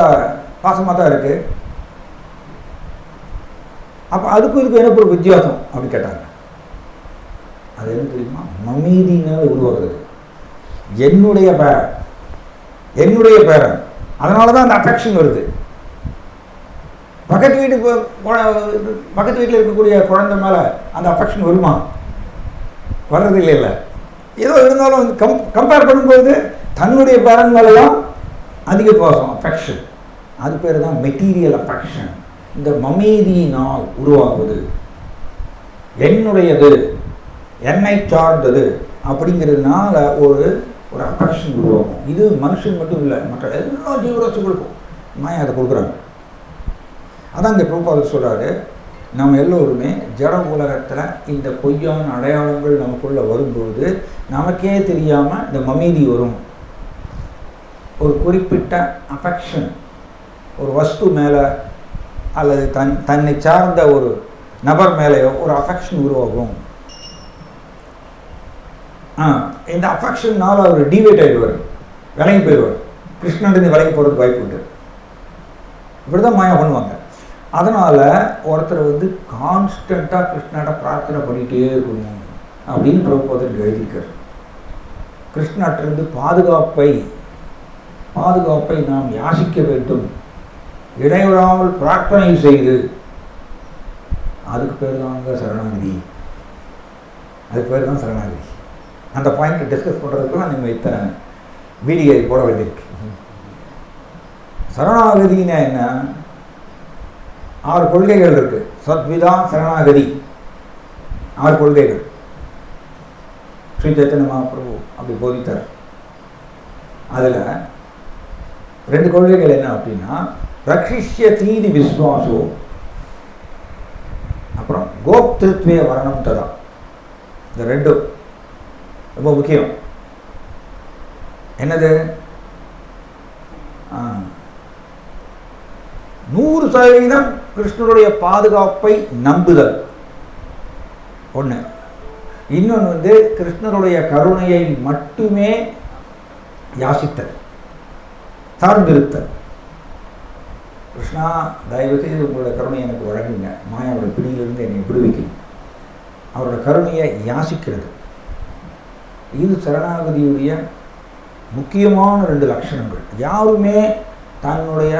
பாசமாக தான் இருக்குது. அப்போ அதுக்கும் இதுக்கும் எனக்கு ஒரு வித்தியாசம் அப்படி கேட்டாங்க. அது என்ன தெரியுமா? மமீதினால் உருவாக்குறது. என்னுடைய பேரன், என்னுடைய பேரன், அதனால தான் அந்த அஃபெக்ஷன் வருது. பக்கத்து வீட்டில் இருக்கக்கூடிய குழந்தை மேலே அந்த அஃபெக்ஷன் வருமா? வர்றது இல்லை. ஏதோ இருந்தாலும் கம்பேர் பண்ணும்போது தன்னுடைய பேரன் மேலாம் அதிக பாசம், அஃபெக்ஷன். அது பேர் தான் மெட்டீரியல் அஃபெக்ஷன். இந்த மமீதியினால் உருவாகுவது, என்னுடையது, என்னை சார்ந்தது அப்படிங்கிறதுனால ஒரு அஃபெக்ஷன் உருவாகும். இது மனுஷன் மட்டும் இல்லை, மற்ற எல்லா ஜீவராசிகளுக்கும் மாயா அதை கொடுக்குறாங்க. அதான் இந்த பிரபுபாதர் சொல்கிறாரு, நம்ம எல்லோருமே ஜட உலகத்தில் இந்த பொய்யான அடையாளங்கள் நமக்குள்ளே வரும்பொழுது நமக்கே தெரியாமல் இந்த மமீதி வரும். ஒரு குறிப்பிட்ட அஃபெக்ஷன் ஒரு வஸ்து மேலே அல்லது தன்னை சார்ந்த ஒரு நபர் மேலேயோ ஒரு அஃபெக்ஷன் உருவாகும். இந்த அஃபெக்ஷனால் அவர் டிவேட் ஆகிடுவார், விலகி போயிடுவார். கிருஷ்ணன் விலகி போகிறதுக்கு வாய்ப்பு உண்டு. இப்படி தான் மாயா பண்ணுவாங்க. அதனால் ஒருத்தர் கான்ஸ்டண்ட்டாக கிருஷ்ணாட்ட பிரார்த்தனை பண்ணிகிட்டே இருக்கணும் அப்படின்னு பிரபுபாதர் எழுதியிருக்கார். கிருஷ்ணாட்டிலிருந்து பாதுகாப்பை நாம் யாசிக்க வேண்டும், இடைவிடாமல் பிரார்த்தனை செய்து. அதுக்கு பேர் தாங்க சரணாகதி. அதுக்கு பேர் தான் சரணாகதி. அந்த பாயிண்ட் டிஸ்கஸ் பண்ணுறதுக்கு தான் நீங்கள் இத்தனை வீடியோ போட வேண்டியிருக்கு. சரணாகதினா என்ன? 6 கொள்கைகள் இருக்கு. சத்விதா சரணாகதி 6 கொள்கைகள் ஸ்ரீ சைத்தன்ய மகாபிரபு அப்படி போதித்தார். அதில் 2 கொள்கைகள் என்ன அப்படின்னா, ரக்ஷிஷ்ய தீதி விஸ்வாசோ, அப்புறம் கோப்திருத்வே வரணம் ததா. இந்த 2 ரொம்ப முக்கியம். என்னது? 100% கிருஷ்ணருடைய பாதுகாப்பை நம்புதல் ஒன்று. இன்னொன்று கிருஷ்ணருடைய கருணையை மட்டுமே யாசித்தல், சார்ந்திருத்தல். கிருஷ்ணா, தயவு செய்து உங்களோட கருணையை எனக்கு வழங்குங்க, மாயாவோட பிடியிலிருந்து என்னை விடுவிக்கணும். அவரோட கருணையை யாசிக்கிறது. இது சரணாகதியுடைய முக்கியமான 2 லட்சணங்கள். யாருமே தன்னுடைய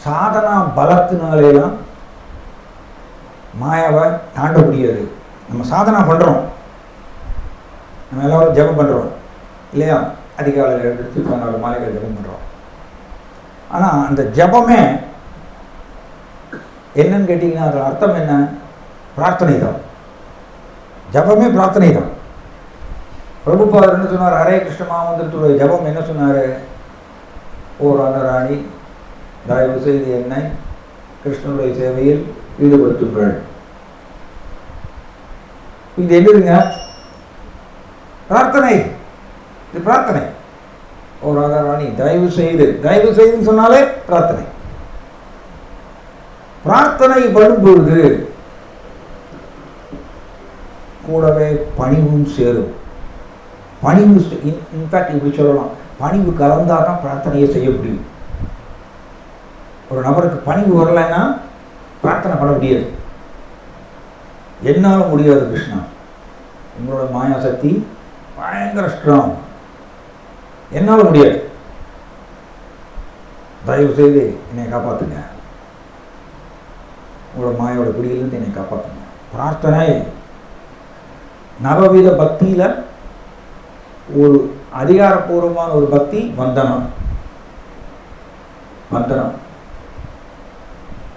சாதனா பலத்தினாலேலாம் மாயாவை தாண்ட முடியாது. நம்ம சாதனா பண்ணுறோம், நம்ம எல்லோரும் ஜபம் பண்ணுறோம் இல்லையா? அதிகாலையில் எடுத்து 14 மாலைகள் ஜபம் பண்ணுறோம். ஆனால் அந்த ஜபமே என்னன்னு கேட்டிங்கன்னா அதில் அர்த்தம் என்ன? பிரார்த்தனை தான். ஜபமே பிரார்த்தனை தான். பிரபுபாதர் என்ன சொன்னார்? ஹரே கிருஷ்ண மகாமந்திரத்துடைய ஜபம் என்ன சொன்னார்? ஓ ராணி, தயவு செய்து என்னை கிருஷ்ணனுடைய சேவையில் ஈடுபடுத்துங்கள். இது என்னதுங்க? பிரார்த்தனை. இது பிரார்த்தனை. ஓ ராணி, தயவு செய்துன்னு சொன்னாலே பிரார்த்தனை. பிரார்த்தனை பண்ணும்பொழுது கூடவே பணிவும் சேரும். பணிவு, இன்ஃபேக்ட் இப்படி சொல்லலாம், பணிவு கலந்தால் தான் பிரார்த்தனையை செய்ய முடியும். ஒரு நபருக்கு பணிவு வரலைன்னா பிரார்த்தனை பண்ண முடியாது. என்னால் முடியாது கிருஷ்ணா, உங்களோட மாயா சக்தி பயங்கர ஸ்ட்ராங், என்னால் முடியாது, தயவு செய்து என்னை காப்பாற்றுங்க, உங்களோட மாயோட பிடியிலிருந்து என்னை காப்பாற்றுங்க. பிரார்த்தனை நவவித பக்தியில் ஒரு அதிகாரப்பூர்வமான ஒரு பக்தி வந்தனம்.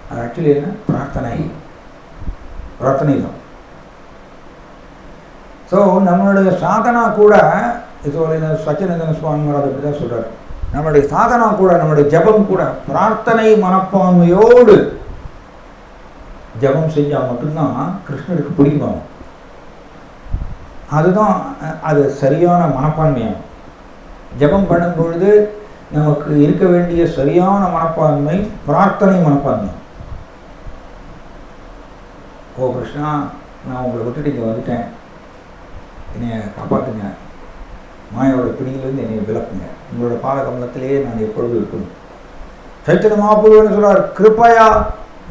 அது ஆக்சுவலி என்ன? பிரார்த்தனை தான். ஸோ நம்மளுடைய சாதனா கூட, சச்சினந்தன சுவாமி மகாராஜ் அப்படி தான் சொல்கிறார், நம்மளுடைய சாதனா கூட, நம்மளுடைய ஜபம் கூட பிரார்த்தனை மனப்பான்மையோடு ஜபம் செஞ்சால் மட்டும்தான் கிருஷ்ணருக்கு பிடிக்கும். அதுதான் அது சரியான மனப்பான்மையாகும். ஜபம் பண்ணும்பொழுது நமக்கு இருக்க வேண்டிய சரியான மனப்பான்மை பிரார்த்தனை மனப்பான்மை. ஓ கிருஷ்ணா, நான் உங்களை விட்டுட்டு இங்கே வந்துட்டேன், என்னைய காப்பாற்றுங்க, மாயாவோட பிடியிலிருந்து என்னை விளக்குங்க, உங்களோட பாதகமலத்திலேயே நான் எப்பொழுதும் இருக்கணும். சைத்தன்ய மகாபிரபு சொல்றார், கிருப்பையா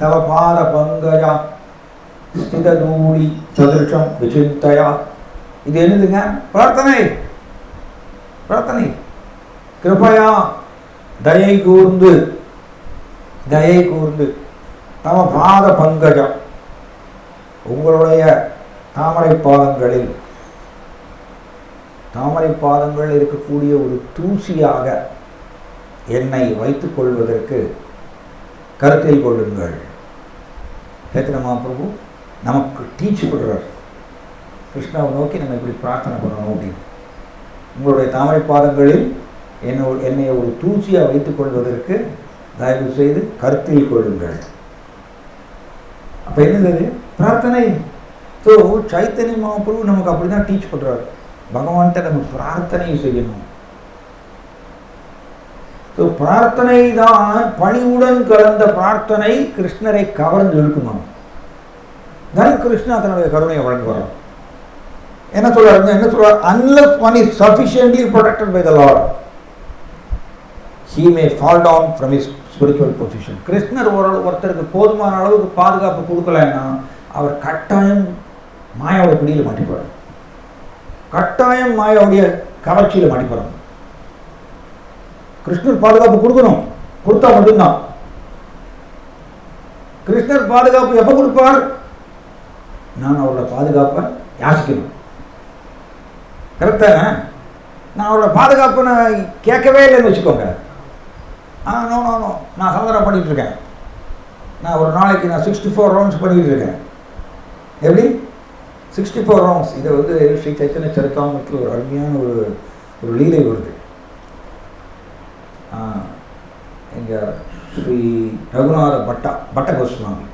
தவ பாத பங்கஜா ஸ்திதூடி சதுருஷம் விசிந்தயா. இது என்னதுங்க? பிரார்த்தனை. பிரார்த்தனை. கிருப்பையா, தயை கூர்ந்து, தயை கூர்ந்து, தவ பாத பங்கஜம், உங்களுடைய தாமரை பாதங்களில், தாமரை பாதங்கள் இருக்கக்கூடிய ஒரு தூசியாக என்னை வைத்துக் கொள்வதற்கு கருத்தில் கொள்ளுங்கள். சைத்தன்ய மகாபிரபு நமக்கு டீச் கொடுறார், கிருஷ்ணாவை நோக்கி நம்ம இப்படி பிரார்த்தனை பண்ணணும் அப்படின்னு. உங்களுடைய தாமரை பாதங்களில் என்னை ஒரு தூசியாக வைத்துக் கொள்வதற்கு தயவு செய்து கருத்தில் கொள்ளுங்கள். அப்போ என்னது? பிரார்த்தனை. ஸோ சைத்தன்ய மகாபிரபு நமக்கு அப்படி தான் டீச் பண்ணுறாரு, பகவான்கிட்ட நம்ம பிரார்த்தனை செய்யணும். ஸோ பிரார்த்தனை தான், பணிவுடன் கலந்த பிரார்த்தனை கிருஷ்ணரை கவர்ந்து இழுக்குமா. தன் கிருஷ்ணா தன்னுடைய கருணையை வழங்குவார். என்ன சொல்றாரு? unless one is sufficiently protected by the Lord, he may fall down from his spiritual position. கிருஷ்ணர் ஒருத்தருக்கு போதுமான அளவுக்கு பாதுகாப்பு கொடுக்கலன்னா அவர் கட்டாயம் மாயாவோட பிடியில் மாட்டிப்பார், கட்டாயம் மாயாவுடைய கவர்ச்சியில் மாட்டிப்பார். கிருஷ்ணர் பாதுகாப்பு கொடுக்கணும், கொடுத்தா மட்டும்தான். கிருஷ்ணர் பாதுகாப்பு எப்ப கொடுப்பார்? நான் அவரோட பாதுகாப்பை யாசிக்கணும். கரெக்டாங்க? நான் அவரோட பாதுகாப்பை நான் கேட்கவே இல்லைன்னு வச்சுக்கோங்க. நோ நோ நோ, நான் சமதனம் பண்ணிட்டு இருக்கேன், நான் ஒரு நாளைக்கு நான் 64 ரவுண்ட்ஸ் பண்ணிட்டு இருக்கேன். எப்படி 64 ரவுண்ட்ஸ்? இதை வந்து ஸ்ரீ சைத்தன்ய சரிதாமிரத்தில் ஒரு அருமையான ஒரு லீலை வருது. எங்கள் ஸ்ரீ ரகுநாத பட்ட கோஸ்வாமி,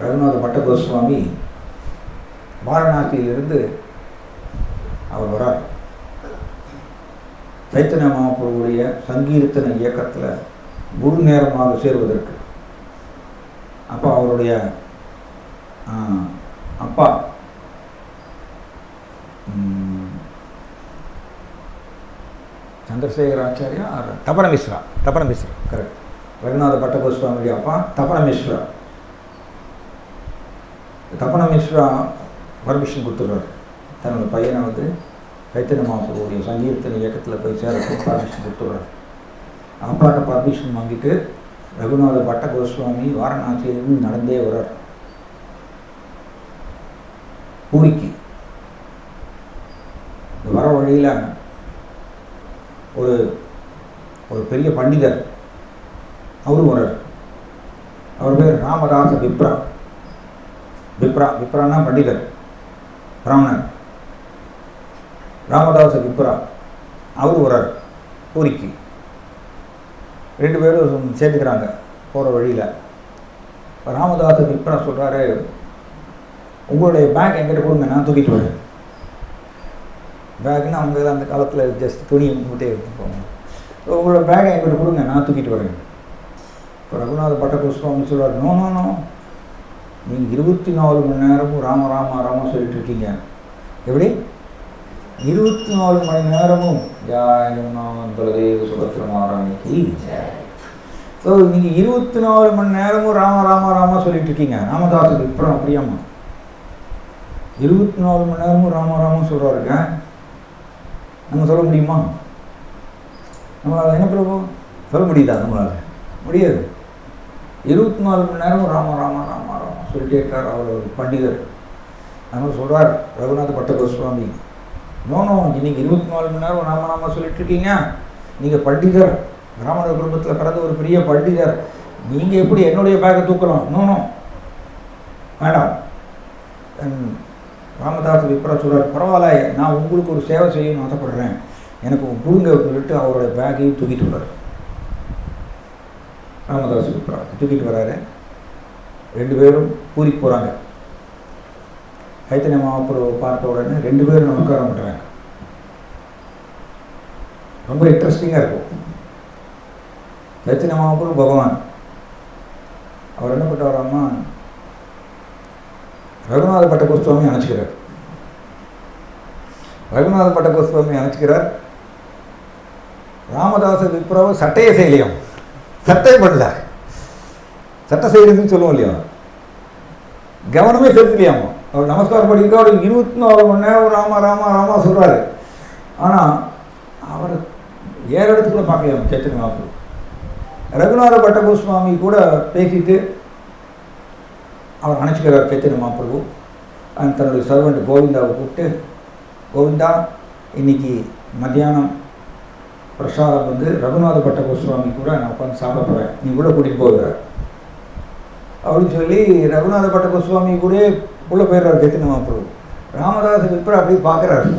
ரகுநாத பட்ட கோஸ்வாமி வாரணாசியிலிருந்து அவர் வரார் சைத்தன்ய மகாபிரபுடைய சங்கீர்த்தன இயக்கத்தில் முழு நேரமாக சேர்வதற்கு. அப்போ அவருடைய அப்பா சந்திரசேகர ஆச்சாரியா, தபன மிஸ்ரா கரெக்ட். ரகுநாத பட்ட கோஸ்வாமியுடைய அப்பா தபன மிஸ்ரா பர்மிஷன் கொடுத்துருவார். தன்னோட பையனை வந்து சைத்தன்ய மகாபிரபுடைய சங்கீர்த்தன இயக்கத்தில் போய் சேரத்துக்கு பர்மிஷன் கொடுத்துருவார். அப்பாட்ட பர்மிஷன் வாங்கிட்டு ரகுநாத பட்ட கோஸ்வாமி வாரணாசியிலிருந்து நடந்தே வர்றார் பூரிக்கு. வர வழியில் ஒரு பெரிய பண்டிதர் அவரும் வர்றார். அவர் பேர் ராமதாச விப்ரானா பண்டிதர், பிராமணர். ராமதாச விப்ரா அவரு வர்றார் பூரிக்கு. 2 பேரும் சேர்த்துக்கிறாங்க போகிற வழியில். ராமதாச விப்ரா சொல்கிறாரு, உங்களுடைய பேக் என்கிட்ட கொடுங்க, நான் தூக்கிட்டு வரேன். பேக்னா அவங்க அந்த காலத்தில் ஜஸ்ட் துணி மூட்டையை எடுத்துப்பாங்க. உங்களோட பேக்கை என்கிட்ட கொடுங்க, நான் தூக்கிட்டு வரேன். இப்போ ரகுநாத பட்ட கோஸ்வாமி சொல்கிறார், நோ நோ நோ, நீங்கள் 24 மணி நேரமும் ராம ராம ராம சொல்லிட்டு இருக்கீங்க. எப்படி 24 மணி நேரமும் ஜாயநாதேவ சுபத்ரமாராணிக்கு. ஸோ நீங்கள் 24 மணி நேரமும் ராம ராம ராம சொல்லிட்டு இருக்கீங்க. ராமதாஸுக்கு இப்போ அப்படியாம்மா 24 மணி நேரமும் ராம ராம சொல்கிறாருங்க. நம்ம சொல்ல முடியுமா? நம்மளால் என்ன பிரபு சொல்ல முடியுதா? நம்மளால் முடியாது. 24 மணி நேரமும் ராம ராம ராம ராம சொல்லிட்டே இருக்கார் அவர் ஒரு பண்டிதர். அதனால் சொல்கிறார் ரகுநாத பட்ட கோஸ்வாமி, நோ இன்னைக்கு 24 மணி நேரம் ராம சொல்லிட்டு இருக்கீங்க. நீங்கள் பண்டிதர், பிராமண குடும்பத்தில் பிறந்த ஒரு பெரிய பண்டிதர், நீங்கள் எப்படி என்னுடைய பேக்கை தூக்கலாம்? நோ வேண்டாம். ராமதாஸ் விப்ரா சொல்கிறார், பரவாயில்ல, நான் உங்களுக்கு ஒரு சேவை செய்யணும்னு ஆசைப்படுறேன், எனக்கு கொடுங்க சொல்லிட்டு அவருடைய பேக்கையும் தூக்கிட்டு வர்றாரு. ராமதாஸ் விப்ரா தூக்கிட்டு வர்றாரு. 2 பேரும் பூரிக்கு போகிறாங்க. சைத்தன்ய மகாபிரபு பார்த்த உடனே 2 பேரும் நமஸ்காரம் பண்ணுறாங்க. ரொம்ப இன்ட்ரெஸ்டிங்காக இருக்கும். சைத்தன்ய மகாபிரபு பகவான் அவர் என்ன பண்ணுறாராம்மா, ரகுநாத பட்ட கோஸ்வாமி அணைச்சிக்கிறார். ரகுநாத பட்ட கோஸ்வாமி அணைச்சிக்கிறார். ராமதாச விப்ரவ சட்டையை செய்யலையாம், சட்டை பண்ணல, சட்டை செய்யறதுன்னு சொல்லுவோம் இல்லையா, கவனமே செலுத்தலையாமா. அவர் நமஸ்காரம் பண்ணியிருக்கா, அவர் 24 மணி நேரம் ராமா ராமா ராமா சொல்கிறாரு. ஆனால் அவர் ஏற இடத்துக்குள்ள பார்க்கலையாம் சைத்தன்ய மகாபிரபு. ரகுநாத பட்ட கோஸ்வாமி கூட பேசிட்டு அவர் அணைச்சிக்கிறார் சைத்தன்ய மகாபிரபு. தன்னுடைய சர்வெண்ட் கோவிந்தாவை கூப்பிட்டு, கோவிந்தா இன்னைக்கு மத்தியானம் பிரசாதம் வந்து ரகுநாத பட்ட கோஸ்வாமி கூட நான் உட்காந்து சாப்பிட போகிறேன், நீ கூட கூட்டிகிட்டு போகிறார் அப்படின்னு சொல்லி ரகுநாத பட்ட கோஸ்வாமி கூட உள்ளே போயிடுறார் சைத்தன்ய மகாபிரபு. ராமதாஸ் விப்ரா அப்படி பார்க்குறாரு,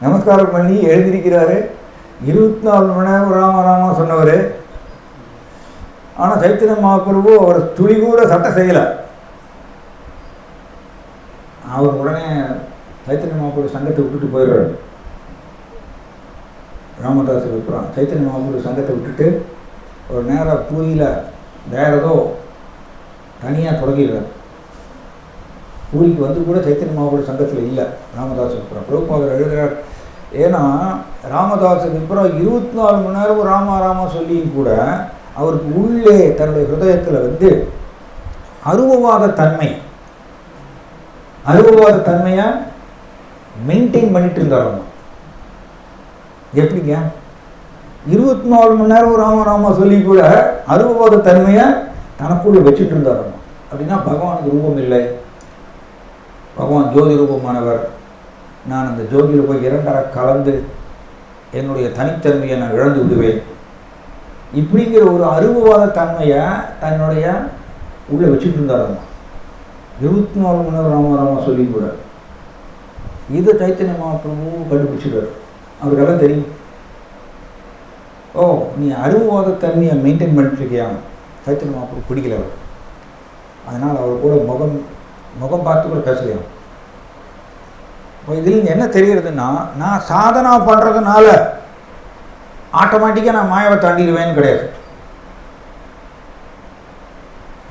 நமஸ்காரம் பண்ணி எழுந்திருக்கிறாரு. 24 மணி நேரம் ராமா ராமா சொன்னவர். ஆனால் சைத்தன்ய மகாபிரபு அவர் துளி கூட சட்டை செய்யலை. அவர் உடனே சைத்தன்ய மகாபிரபு சங்கத்தை விட்டுட்டு போயிடுறாரு. ராமதாஸ் விப்ரா சைத்தன்ய மகாபிரபு சங்கத்தை விட்டுட்டு ஒரு நேரம் பூரியில் வேற ஏதோ தனியாக தொடங்கிடுறார். பூரிக்கு வந்து கூட சைத்தன்ய மகாபிரபு சங்கத்தில் இல்லை ராமதாஸ் விப்ரா. பிரபுபாதர் எழுதுகிறார், ஏன்னா ராமதாஸ் விப்ரா 24 மணி நேரம் ராமா ராமா சொல்லியும் கூட அவருக்கு உள்ளே தன்னுடைய ஹிருதயத்தில் வந்து அருவவாத தன்மையை மெயின்டைன் பண்ணிட்டு இருந்தாராம். எப்படிங்க 24 மணி நேரம் ராமா ராமா சொல்லி கூட அருவவாத தன்மையை தனக்குள்ள வச்சுட்டு இருந்தாராம். அப்படின்னா பகவானுக்கு ரூபம் இல்லை, பகவான் ஜோதி ரூபமானவர், நான் அந்த ஜோதியில் போய் 2 கலந்து என்னுடைய தனித்தன்மையை நான் இழந்து விடுவேன், இப்படிங்கிற ஒரு அருவவாத தன்மையை தன்னுடைய உள்ளே வச்சுட்டு இருந்தாராம். 24 மணி நேரம் ராமா ராமா சொல்லி கூட. இதை சைத்தன்ய மகாபிரபு கண்டுபிடிச்சிடுறாரு. அவருக்கெல்லாம் தெரியும், ஓ நீ அருவவாத தன்மையை மெயின்டைன் பண்ணிட்டுருக்கியா. சைத்தன்ய மகாபிரபு பிடிக்கல அவர். அதனால் அவர் கூட முகம் பார்த்து கூட பேசலையாம். இப்போ இதில் என்ன தெரிகிறதுன்னா, நான் சாதனா பண்ணுறதுனால ஆட்டோமேட்டிக்காக நான் மாயாவை தாண்டிடுவேன்னு கிடையாது.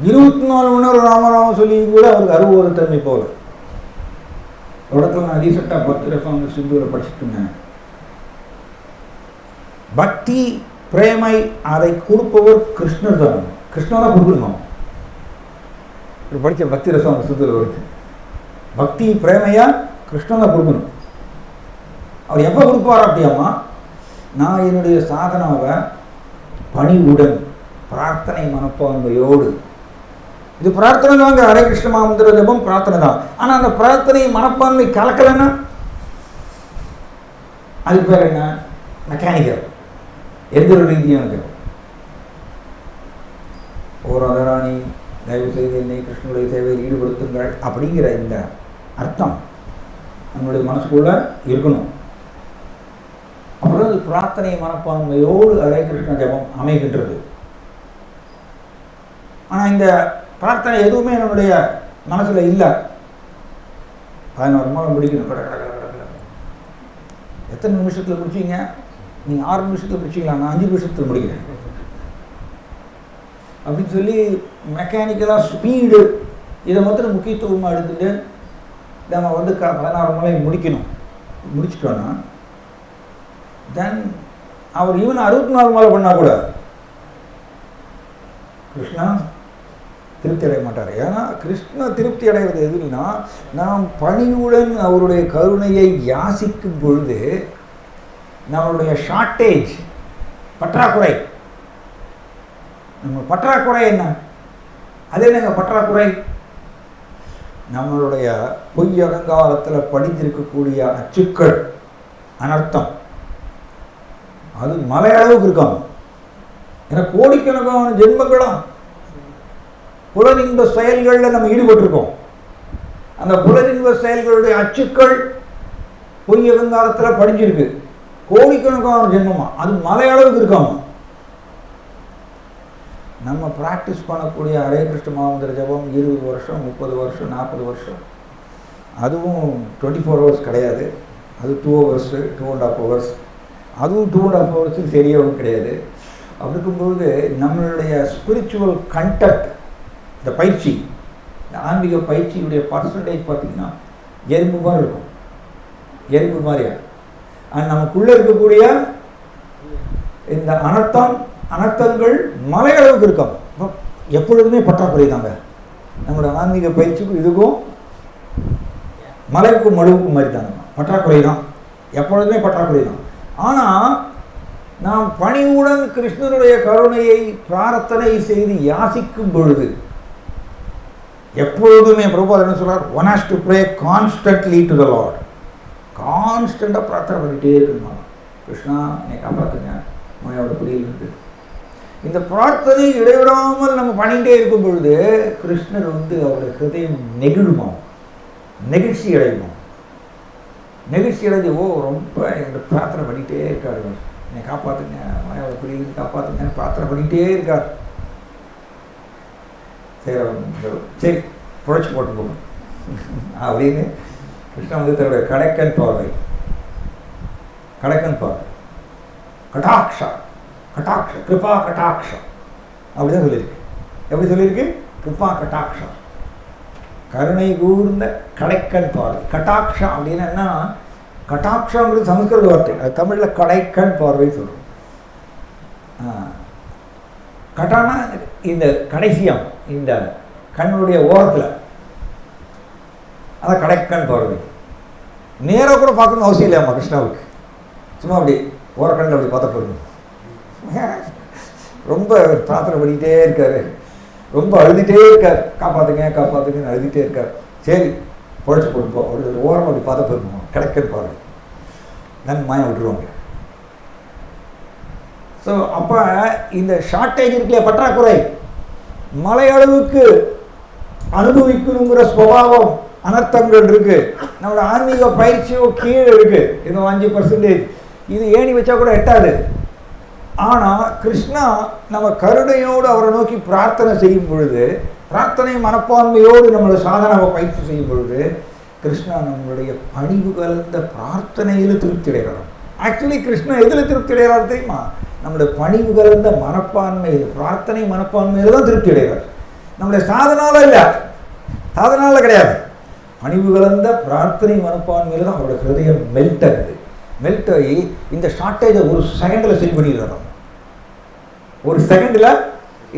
24 மணி நேரம் ராமராம சொல்லி கூட அவருக்கு அருவவாத தன்மை போகுது. இடத்துல நான் ரீசெண்டாக பக்தி ரசம் சிந்துவில் படிச்சுட்டு இருந்தேன். பக்தி பிரேமை அதை கொடுப்பவர் கிருஷ்ணர் தான். கிருஷ்ணர் தான் கொடுக்கணும். படித்த பக்தி ரசம் சிந்துவில் வருது. பக்தி பிரேமையா கிருஷ்ணன் தான் கொடுக்கணும். அவர் எப்போ கொடுப்பார் அப்படியாமா, நான் என்னுடைய சாதனாவை பணிவுடன் பிரார்த்தனை மனப்பான்மையோடு, இது பிரார்த்தனை தாங்க, ஹரே கிருஷ்ண மந்திர ஜபம் பிரார்த்தனை தான். ஆனால் அந்த பிரார்த்தனை மனப்பான்மை கலக்கலைன்னா அதுக்கு பேர் என்ன, மெக்கானிக்கல், எந்திர ரீதியானது. ஓர் அதராணி தயவு செய்து என்னை கிருஷ்ணனுடைய சேவையில் ஈடுபடுத்துங்கள் அப்படிங்கிற இந்த அர்த்தம் நம்மளுடைய மனசுக்குள்ள இருக்கணும். அப்புறம் அது பிரார்த்தனை மனப்பான்மையோடு ஹரே கிருஷ்ண ஜபம் அமைகின்றது. ஆனால் இந்த பிரார்த்தனை எதுவுமே நம்முடைய மனசில் இல்லை. 11 மாதம் முடிக்கணும், எத்தனை நிமிஷத்தில் முடிச்சிங்க நீங்கள்? 6 நிமிஷத்தில் முடிச்சிங்களா? நான் 5 நிமிஷத்தில் முடிக்கிறேன் அப்படின்னு சொல்லி மெக்கானிக்கலாக ஸ்பீடு இதை மாத்திரம் முக்கியத்துவமாக எடுத்துட்டு நம்ம வந்து 16 மலை முடிக்கணும். முடிச்சிட்டோன்னா தென் அவர் ஈவன் 64 மாலை பண்ணால் கூட கிருஷ்ணா திருப்தி அடைய மாட்டார். ஏன்னா கிருஷ்ண திருப்தி அடைகிறது எதுனா, நாம் பணியுடன் அவருடைய கருணையை யாசிக்கும் பொழுது நம்மளுடைய ஷார்ட்டேஜ், பற்றாக்குறை, நம்ம பற்றாக்குறை என்ன, அது என்னங்க பற்றாக்குறை? நம்மளுடைய பொய் அகங்காரத்தில் படிஞ்சிருக்கக்கூடிய அச்சுக்கள், அனர்த்தம், அது மலையளவுக்கு இருக்காங்க. ஏன்னா கோடிக்கணக்கான ஜென்மங்களா புலனின்ப செயல்களில் நம்ம ஈடுபட்டிருக்கோம். அந்த புலனின்ப செயல்களுடைய அச்சுக்கள் பொய் அகங்காரத்தில் படிஞ்சிருக்கு, கோடிக்கணக்கான ஜென்மமா, அது மலையளவுக்கு இருக்காம. நம்ம ப்ராக்டிஸ் பண்ணக்கூடிய ஹரே கிருஷ்ண மகாமந்திர ஜபம் 20 வருஷம், 30 வருஷம், 40 வருஷம், அதுவும் 24 ஹவர்ஸ் கிடையாது, அது 2 ஹவர்ஸ், 2.5 ஹவர்ஸ், அதுவும் 2.5 ஹவர்ஸுக்கு சரியாகவும் கிடையாது. அப்படி இருக்கும்போது நம்மளுடைய ஸ்பிரிச்சுவல் கண்டக்ட், இந்த பயிற்சி ஆன்மீக பயிற்சியுடைய பர்சன்டேஜ் பார்த்தீங்கன்னா எறும்பு மாதிரி இருக்கும், எறும்பு மாதிரியா. நமக்குள்ளே இருக்கக்கூடிய இந்த அனர்த்தங்கள் மலை அளவுக்கு இருக்கும். எப்பொழுதுமே பற்றாக்குறை தாங்க. நம்மளோட ஆன்மீக பயிற்சிக்கும் இதுக்கும் மலைக்கும் மடுவுக்கும் மாதிரி தாங்க, பற்றாக்குறை தான், எப்பொழுதுமே பற்றாக்குறை தான். ஆனால் நாம் பணிவுடன் கிருஷ்ணனுடைய கருணையை பிரார்த்தனை செய்து யாசிக்கும் பொழுது எப்பொழுதுமே பிரபுபாதர் என்ன சொல்றார், one has to pray constantly to the Lord. கான்ஸ்டண்டாக பிரார்த்தனை பண்ணிகிட்டே இருக்கணும். கிருஷ்ணா என்னை காப்பாற்றுங்க நோயோட புரியிலிருந்து. இந்த பிரார்த்தனை இடைவிடாமல் நம்ம பண்ணிகிட்டே இருக்கும் பொழுது கிருஷ்ணர் அவருடைய ஹிருதயம் நெகிழுமா, நெகிழ்ச்சி அடையுமா. நெகிழ்ச்சி அடைஞ்சு ரொம்ப இந்த பிரார்த்தனை பண்ணிகிட்டே இருக்காரு, என்னை காப்பாற்றுங்க நோயோட புரியிலிருந்து காப்பாற்றுங்கன்னு பிரார்த்தனை பண்ணிகிட்டே இருக்கார். சரி புழைச்சி போட்டு போகும் அப்படின்னு கிருஷ்ணன் தன்னுடைய கடைக்கன் பார்வை, கடாட்சா கிருபா கடாட்சா அப்படிதான் சொல்லியிருக்கு. எப்படி சொல்லியிருக்கு? கிருபா கடாட்சா, கருணை கூர்ந்த கடைக்கன் பார்வை. கடாட்சா அப்படின்னா என்ன? கடாட்சாங்கிறது சமஸ்கிருத வார்த்தை, அது தமிழில் கடைக்கன் பார்வை சொல்றோம். கட்டானா இந்த கடைசியம், இந்த கண்ணுடைய ஓரத்தில், அதான் கடைக்கண் பார்வை. நேராக கூட பார்க்கணும்னு அவசியம் இல்லையாம்மா கிருஷ்ணாவுக்கு, சும்மா அப்படி ஓரக்கண்ணில் அப்படி பார்த்த போகணும். ரொம்ப பிரார்த்தனை பண்ணிக்கிட்டே இருக்காரு, ரொம்ப அழுதுகிட்டே இருக்கார், காப்பாற்றுங்கன்னு அழுதுகிட்டே இருக்கார். சரி பொழைச்சி போட்டுப்போம், ஒரு ஓரம் அப்படி பார்த்த போயிருக்கோம், கடைக்கண் பார்வை நான் மாயம் விட்டுருவாங்க. ஸோ அப்போ இந்த ஷார்ட்டேஜ் இருக்குல்லையா, பற்றாக்குறை, மலை அளவுக்கு அனுபவிக்கணுங்கிற சுபாவம் அனர்த்தங்கள் இருக்கு. நம்மளோட ஆன்மீக பயிற்சியோ கீழே இருக்கு, இன்னும் 5%. இது ஏணி வச்சா கூட எட்டாது. ஆனால் கிருஷ்ணா நம்ம கருணையோடு அவரை நோக்கி பிரார்த்தனை செய்யும் பொழுது, பிரார்த்தனை மனப்பான்மையோடு நம்மளோட சாதனாவை பயிற்சி செய்யும் பொழுது கிருஷ்ணா நம்மளுடைய பணிவு கலந்த பிரார்த்தனையில் திருப்தி அடைகிறார். ஆக்சுவலி கிருஷ்ணா எதில் திருப்தி அடைகிறார் தெரியுமா? நம்மளுடைய பணிவு கலந்த மனப்பான்மையில், பிரார்த்தனை மனப்பான்மையில் தான் திருப்தி அடைகிறார். நம்மளுடைய சாதனால இல்லை, சாதனால கிடையாது, பணிவு கலந்த பிரார்த்தனை மனப்பான்மையில் தான் அவருடைய ஹிருதயம் மெல்ட் ஆகுது. மெல்ட் ஆகி இந்த ஷார்ட்டேஜை ஒரு செகண்டில் சரி பண்ணிடுறாங்க. ஒரு செகண்டில்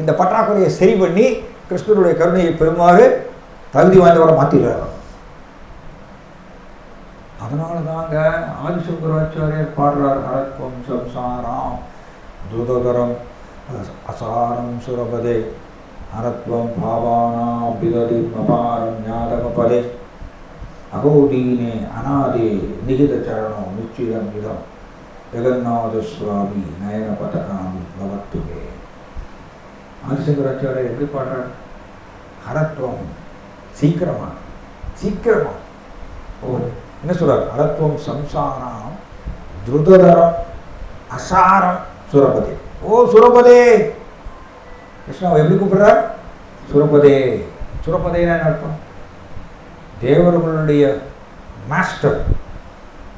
இந்த பற்றாக்குறையை சரி பண்ணி கிருஷ்ணருடைய கருணையை பெருமாக தகுதி வாய்ந்தவரை மாற்றிடுறாங்க. அதனால தாங்க ஆதிசங்கராச்சாரியர் பாடுறார், ஹரத்வம் சம்சாராம் துருதரம் அசாரம் சுரபதே ஹரத்வம் பாவானாம் பிததி மபாரம் ஞாதமபதே அகோதீனே அநாதே நிகித சரணம் நிச்சிதம் இதம் ஜெகநாத சுவாமி நயன பதகாமி பவத்துவே. ஆதிசங்கராச்சாரியர் எப்படி பாடுறார்? ஹரத்வம் சீக்கிரமா என்ன சொல்றார்? ஹரத்வம் சம்சாரம் துருதரம் அசாரம் சுரபதே. ஓ சுரபதே, கிருஷ்ணாவை எப்படி கூப்பிடுறார்? சுரபதே. சுரபதேன்னு அர்த்தம் தேவர்களுடைய மாஸ்டர்,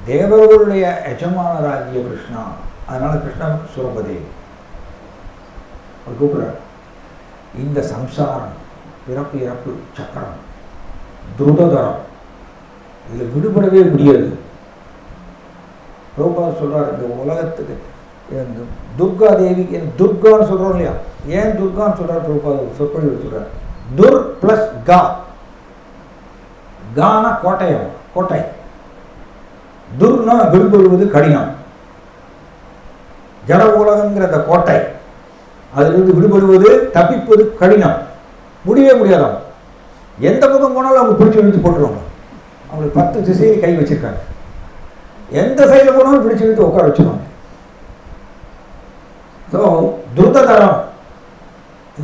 தேவர்களுடைய எஜமானராகிய கிருஷ்ணா. அதனால கிருஷ்ணாவுக்கு சுரபதே அவர் கூப்பிடுறார். இந்த சம்சாரம், பிறப்பு இறப்பு சக்கரம், துருதரம், இதில் விடுபடவே முடியாது. பிரபுபாதர் சொல்றார், இந்த உலகத்துக்கு துர்கா தேவி, துர்கான்னு சொல்றோம் இல்லையா, ஏன் துர்கான்னு சொல்றார் பிரபுபாதர் சொற்பொழிவு சொல்றார். துர் பிளஸ் கா, கானா கோட்டையம், கோட்டை, துர்னா விடுபடுவது கடினம். ஜட உலகங்கிற அந்த கோட்டை, அதிலிருந்து விடுபடுவது, தப்பிப்பது கடினம், முடியவே முடியாதாம். எந்த பக்கம் போனாலும் அவங்க பிடிச்சி இழுத்து போட்டுருவாங்க. அவங்களுக்கு 10 திசையில் கை வச்சிருக்காங்க, எந்த சைடில் போனாலும் பிடிச்சி இழுத்து உட்கார வச்சுருவாங்க. ஸோ துர்தரம்,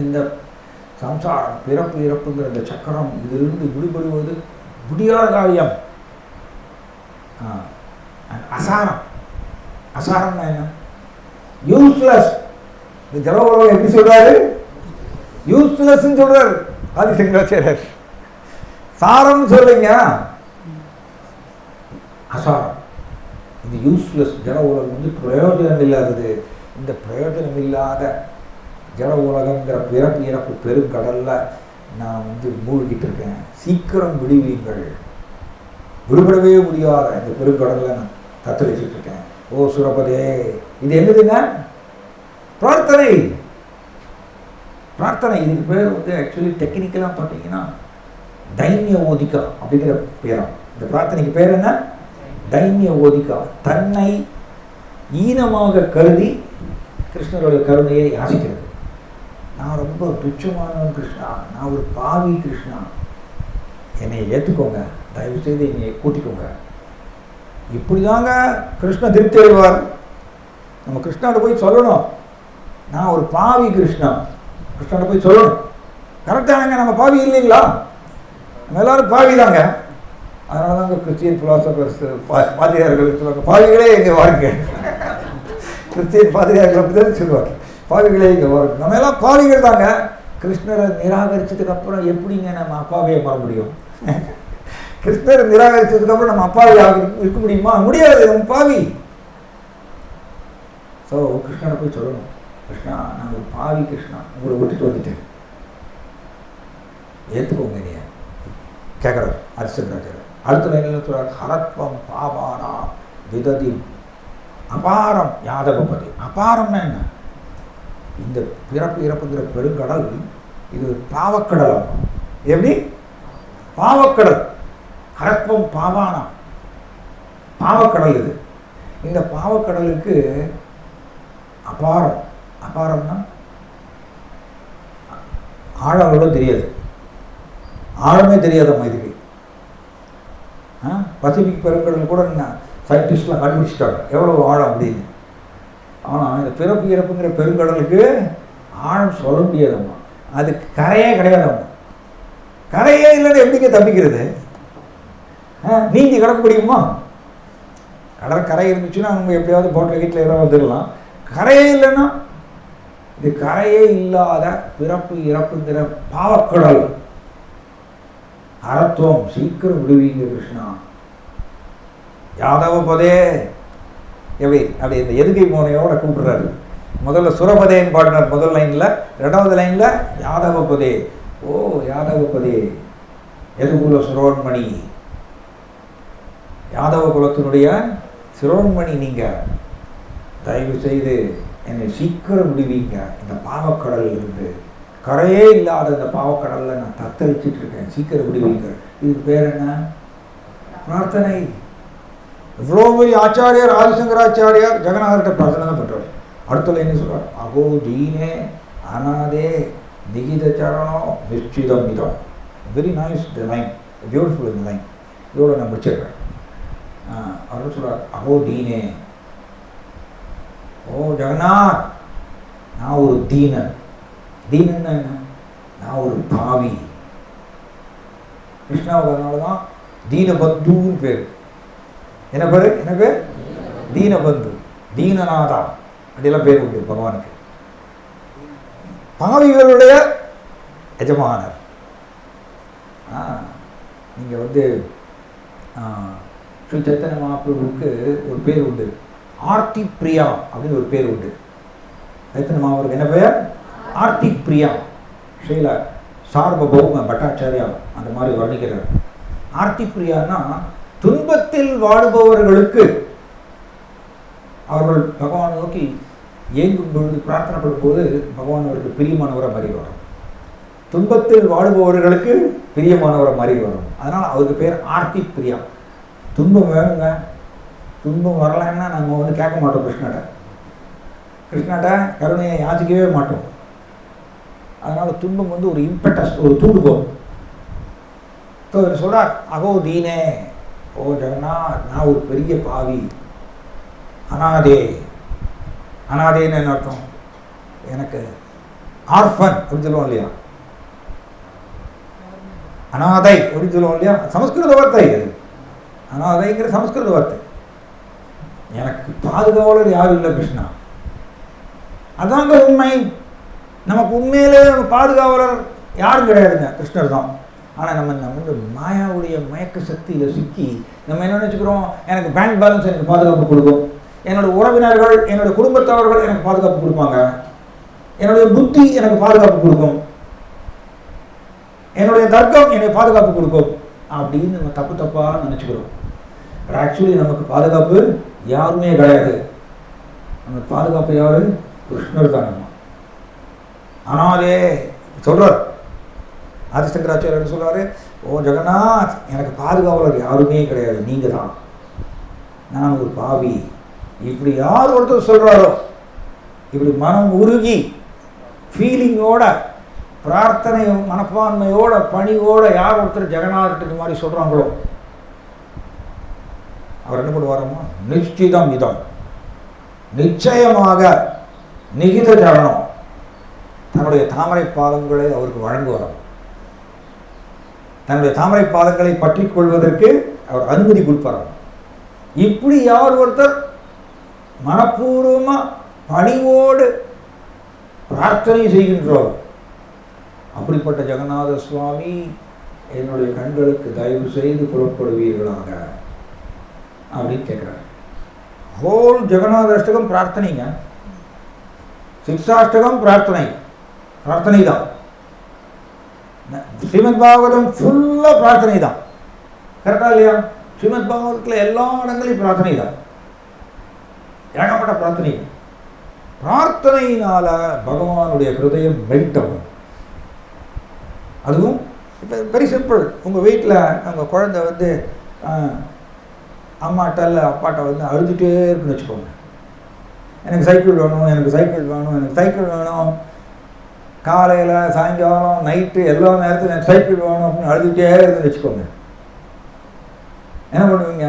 இந்த சம்சாரம், பிறப்பு இறப்புங்கிற இந்த சக்கரம், இதிலிருந்து விடுபடுவது முடியாத காரியம். அசாரம், அசாரம்னா என்ன? யூஸ்லெஸ். இந்த ஜலவரம் எப்படி சொல்றாரு? யூஸ்லெஸ் சொல்றாரு ஆதிசங்கராச்சாரியர். சாரம் சொல்றீங்க, அசாரம். இது யூஸ்லெஸ். ஜல உலகம் பிரயோஜனம் இல்லாதது. இந்த பிரயோஜனம் இல்லாத ஜல உலகங்கிற பிறப்பு இறப்பு பெருங்கடல்ல நான் வந்து மூழ்கிட்டு இருக்கேன், சீக்கிரம் விடுவீங்கள், விடுபடவே முடியாத இந்த பெருங்கடலில் நான் தத்தளிச்சுட்டு இருக்கேன். ஓ சுரபதே. இது என்னதுங்க? பிரார்த்தனை. பிரார்த்தனை. இதுக்கு பேர் வந்து ஆக்சுவலி டெக்னிக்கலாக பார்த்தீங்கன்னா தைன்ய ஓதிகா அப்படிங்கிற பேரா. இந்த பிரார்த்தனைக்கு பேர் என்ன? தைன்ய ஓதிகா. தன்னை ஈனமாக கருதி கிருஷ்ணருடைய கருணையை யாசிக்கிறது. நான் ரொம்ப துச்சமானவன் கிருஷ்ணா, நான் ஒரு பாவி கிருஷ்ணா, என்னை ஏற்றுக்கோங்க, தயவு செய்து என்னை கூட்டிக்கோங்க. இப்படிதாங்க கிருஷ்ண திருப்தி அடைவார். நம்ம கிருஷ்ணாட்ட போய் சொல்லணும், நான் ஒரு பாவி கிருஷ்ணா, கிருஷ்ணாட்ட போய் சொல்லணும். கரெக்டானங்க, நம்ம பாவி இல்லைங்களா? நம்ம எல்லாரும் பாவி தாங்க. அதனால தாங்க கிறிஸ்டியன் பிலாசபர்ஸ் பாதிரியார்கள் சொல்லுவாங்க, பாவிகளே எங்கே வாருங்க. கிறிஸ்டியன் பாதிரியார்கள் அப்படிதான் சொல்லுவாங்க, பாவிகளே இங்கே வரும். நம்ம எல்லாம் பாவிகள் தாங்க. கிருஷ்ணரை நிராகரிச்சதுக்கு அப்புறம் எப்படிங்க நம்ம அப்பாவையே மாற முடியும்? கிருஷ்ணரை நிராகரிச்சதுக்கு அப்புறம் நம்ம அப்பாவையாக இருக்க முடியுமா? முடியாது, நம்ம பாவி. ஸோ கிருஷ்ணரை போய் சொல்லணும், கிருஷ்ணா நான் ஒரு பாவி கிருஷ்ணா, உங்களை விட்டுட்டு வந்துட்டேன், ஏற்றுக்கோங்க நீ கேட்குறாரு ஹரிச்சந்திராச்சாரியர். அடுத்த லைனில் சொல்கிறார், ஹரத்வம் பாபானா விததி அபாரம் யாதவபதி. அபாரம்னா என்ன? இந்த பிறப்பு இறப்புங்கிற பெருங்கடல் இது பாவக்கடல். எப்படி? பாவக்கடல். ஹரத்வம் பாவானா, பாவக்கடல் இது. இந்த பாவக்கடலுக்கு அபாரம். அபாரம்னா ஆழம் எவ்வளோ தெரியாது, ஆழமே தெரியாதம்மா இதுக்கு. பசிபிக் பெருங்கடல் கூட சயின்டிஸ்ட்லாம் கண்டுபிடிச்சிட்டாங்க எவ்வளோ ஆழம் அப்படின்னு. ஆனால் இந்த பிறப்பு இறப்புங்கிற பெருங்கடலுக்கு ஆழம் சொல்ல முடியாதம்மா, அதுக்கு கரையே கிடையாதம்மா. கரையே இல்லைன்னு எப்படிங்க தப்பிக்கிறது? நீந்தி கிடக்க முடியுமா? கடற்கரை இருந்துச்சுன்னா அவங்க எப்படியாவது போட்டில் வீட்டில் ஏதாவது வந்துடலாம். கரையே இல்லைன்னா இது கரையே இல்லாத பிறப்பு இறப்புங்கிற பாவக்கடல். அறத்துவம் சீக்கிரம் விடுவீங்க கிருஷ்ணா. யாதவ பதே எவை அப்படி இந்த எதுகை மோனையோட கூப்பிடுறாரு. முதல்ல சுரபதேன்னு பாடினார் முதல் லைன்ல, ரெண்டாவது லைன்ல யாதவ பதே. ஓ யாதவ பதே, எதுகுல சிரோன்மணி, யாதவ குலத்தினுடைய சிரோன்மணி நீங்க, தயவு செய்து என்னை சீக்கிரம் விடுவீங்க இந்த பாவக்கடல் இருந்து. கரையே இல்லாத இந்த பாவக்கடல்ல நான் தத்தளிச்சுட்டு இருக்கேன், சீக்கிரம் விடுவீங்க. இதுக்கு பேர் என்ன? பிரார்த்தனை. இவ்வளோ பெரிய ஆச்சாரியார் ஆதிசங்கராச்சாரியார் ஜெகநாதர்கிட்ட பிரார்த்தனை தான் பண்றாரு. அடுத்த லைன் சொல்றார், அகோ தீனே அநாதே நிகித சரணோ நிச்சிதம் இதம். Very nice the line, beautiful இந்த லைன். இதோட நான் முடிச்சிடுறேன். அவர் சொல்றார், அகோ தீனே, ஓ ஜெகநாத் நான் ஒரு தீனன். தீனன்னா என்ன? நான் ஒரு பாவி. கிருஷ்ணாவுக்கு அதனால தான் தீனபந்துன்னு பேர். என்ன பேரு? என்ன பேர்? தீனபந்து, தீனநாதா அப்படியெல்லாம் பேர் உண்டு பகவானுக்கு. பாவிகளுடைய எஜமானர். நீங்க வந்து ஸ்ரீ சைத்தன்ய மகாபிரபுவுக்கு ஒரு பேர் உண்டு, ஆர்த்தி பிரியா அப்படின்னு ஒரு பேர் உண்டு. சைத்தன்ய மகாபிரபுக்கு என்ன பெயர்? ஆர்த்தி பிரியா. ஸ்ரீல சார்வபௌம பட்டாச்சாரியா அந்த மாதிரி வர்ணிக்கிறார். ஆர்த்தி பிரியான்னா துன்பத்தில் வாடுபவர்களுக்கு அவர்கள் பகவான் நோக்கி ஏங்கும் பொழுது பிரார்த்தனை பண்ணும் போது பகவான் அவருக்கு பிரியமானவரை மாறி வரும். துன்பத்தில் வாடுபவர்களுக்கு பிரியமானவரை மாறி வரும். அதனால் அவருக்கு பேர் ஆர்த்தி பிரியா. துன்பம் வேணுங்க, துன்பம் வரலைன்னா நம்ம வந்து கேட்க மாட்டோம் கிருஷ்ணாட்ட கருணையை யாச்சிக்கவே மாட்டோம். அதனால் துன்பம் வந்து ஒரு இம்பெட்டஸ், ஒரு தூண்டுகோல். சொல்றார், அகோ தீனே, ஓ ஜெகநாத் நான் ஒரு பெரிய பாவி. அநாதே, அநாதேன்னு என்ன அர்த்தம்? எனக்கு ஆர்ஃபன் அப்படின்னு சொல்லுவோம் இல்லையா, அநாதை அப்படின்னு சொல்லுவோம் இல்லையா, சமஸ்கிருத வார்த்தை அது. அநாதைங்கிற சமஸ்கிருத வார்த்தை. எனக்கு பாதுகாவலர் யாரும் இல்லை கிருஷ்ணா. அதாங்க உண்மை. நமக்கு உண்மையிலே பாதுகாவலர் யாரும் கிடையாதுங்க, கிருஷ்ணர் தான். ஆனால் நம்ம வந்து மாயாவுடைய மயக்க சக்தியில் சிக்கி நம்ம என்ன நினச்சிக்கிறோம், எனக்கு பேங்க் பேலன்ஸ் எனக்கு பாதுகாப்பு கொடுக்கும், என்னோட உறவினர்கள் என்னோட குடும்பத்தவர்கள் எனக்கு பாதுகாப்பு கொடுப்பாங்க, என்னுடைய புத்தி எனக்கு பாதுகாப்பு கொடுக்கும். என்னுடைய தர்க்கம் என்னை பாதுகாப்பு கொடுக்கும் அப்படின்னு நம்ம தப்பு தப்பாக நினச்சிக்கிறோம். ஆக்சுவலி நமக்கு பாதுகாப்பு யாருமே கிடையாது. நமக்கு பாதுகாப்பு யாரு? கிருஷ்ணர் தான். நம்ம ஆனாலே சொல்றார் ஆதிசங்கராச்சாரியர் சொல்றாரு, ஓ ஜெகநாத், எனக்கு பாதுகாவலர் யாருமே கிடையாது, நீங்க தான், நான் ஒரு பாவி. இப்படி யார் ஒருத்தர் சொல்றாரோ, இப்படி மனம் உருகி ஃபீலிங்கோட பிரார்த்தனை மனப்பான்மையோட பணியோட யார் ஒருத்தர் ஜெகநாத் இந்த மாதிரி சொல்றாங்களோ அவர் என்ன பண்ணுவாரம்மா? நிச்சிதம் இதம், நிச்சயமாக நிகித சரணம், தன்னுடைய தாமரை பாதங்களை அவருக்கு வழங்குவார். தன்னுடைய தாமரை பாதங்களை பற்றி கொள்வதற்கு அவர் அனுமதி கொடுப்பார். இப்படி யார் ஒருத்தர் மனப்பூர்வமா பணிவோடு பிரார்த்தனை செய்கின்றோம், அப்படிப்பட்ட ஜெகநாத சுவாமி என்னுடைய கண்களுக்கு தயவு செய்து புறப்படுவீர்களாக அப்படின்னு கேட்குறாரு. ஹோல் ஜெகநாத அஷ்டகம் பிரார்த்தனைங்க, சிக்ஷாஷ்டகம் பிரார்த்தனை, பிரார்த்தனை தான். ஸ்ரீமத் பாகவதம் ஃபுல்லாக பிரார்த்தனை தான், கரெக்டா இல்லையா? ஸ்ரீமத் பாகவதத்தில் எல்லா இடங்களையும் பிரார்த்தனை தான், ஏகப்பட்ட பிரார்த்தனை. பிரார்த்தனையினால பகவானுடைய ஹிருதயம் மெல்ட் ஆகும். அதுவும் இப்போ வெரி சிம்பிள். உங்கள் வீட்டில் உங்கள் குழந்தை வந்து அம்மாட்ட இல்லை அப்பாட்ட வந்து அழுதுகிட்டே இருக்குன்னு வச்சுக்கோங்க. எனக்கு சைக்கிள் வேணும், எனக்கு சைக்கிள் வேணும், எனக்கு சைக்கிள் வேணும், காலையில் சாயங்காலம் நைட்டு எல்லா நேரத்துலையும் எனக்கு சைக்கிள் வேணும் அப்படின்னு அழுதுகிட்டே இருக்குன்னு வச்சுக்கோங்க. என்ன பண்ணுவீங்க?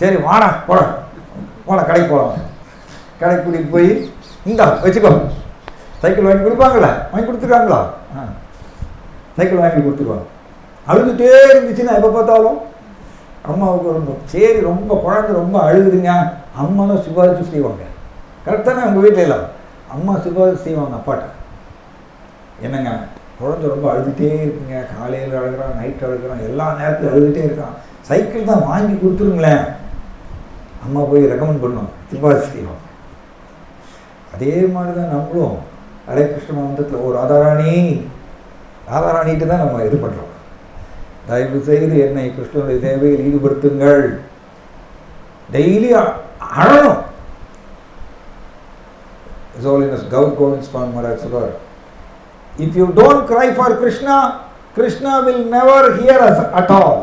சரி வாடா போடா கடைக்கு போகலாம், கடைக்கு கூட்டிகிட்டு போய் இந்தா வச்சுக்கோ, சைக்கிள் வாங்கி கொடுப்பாங்களா? வாங்கி கொடுத்துருக்காங்களா? சைக்கிள் வாங்கி கொடுத்துருவாங்க. அழுதுகிட்டே இருந்துச்சுன்னா எப்போ பார்த்தாலும் அம்மாவுக்கு ரொம்ப சரி, ரொம்ப குழந்தை ரொம்ப அழுகுதுங்க, அம்மா தான் சிபாரிசு செய்வாங்க. கரெக்டான உங்கள் வீட்டில் எல்லாம் அம்மா சிபாரிசு செய்வாங்க அப்பாட்ட. என்னங்க குழந்தை ரொம்ப அழுதுகிட்டே இருக்குங்க, காலையில் அழுகிறான், நைட்டு அழுகிறான், எல்லா நேரத்திலும் அழுதுகிட்டே இருக்கான், சைக்கிள் தான் வாங்கி கொடுத்துருங்களேன், அம்மா போய் ரெக்கமெண்ட் பண்ணுவோம், சிபாரிசு செய்வோம். அதே மாதிரி தான் நம்மளும் ஹரே கிருஷ்ண மந்திரத்தில் ஒரு ராதாராணிட்டு தான் நம்ம இது பண்ணுறோம். தயவு செய்து என்னை கிருஷ்ணனுடைய சேவையில் ஈடுபடுத்துங்கள். Daily அழணும். His Holiness Gaur Govind Swami Maharaj சொல்றார், if you don't cry for Krishna, Krishna will never hear us at all.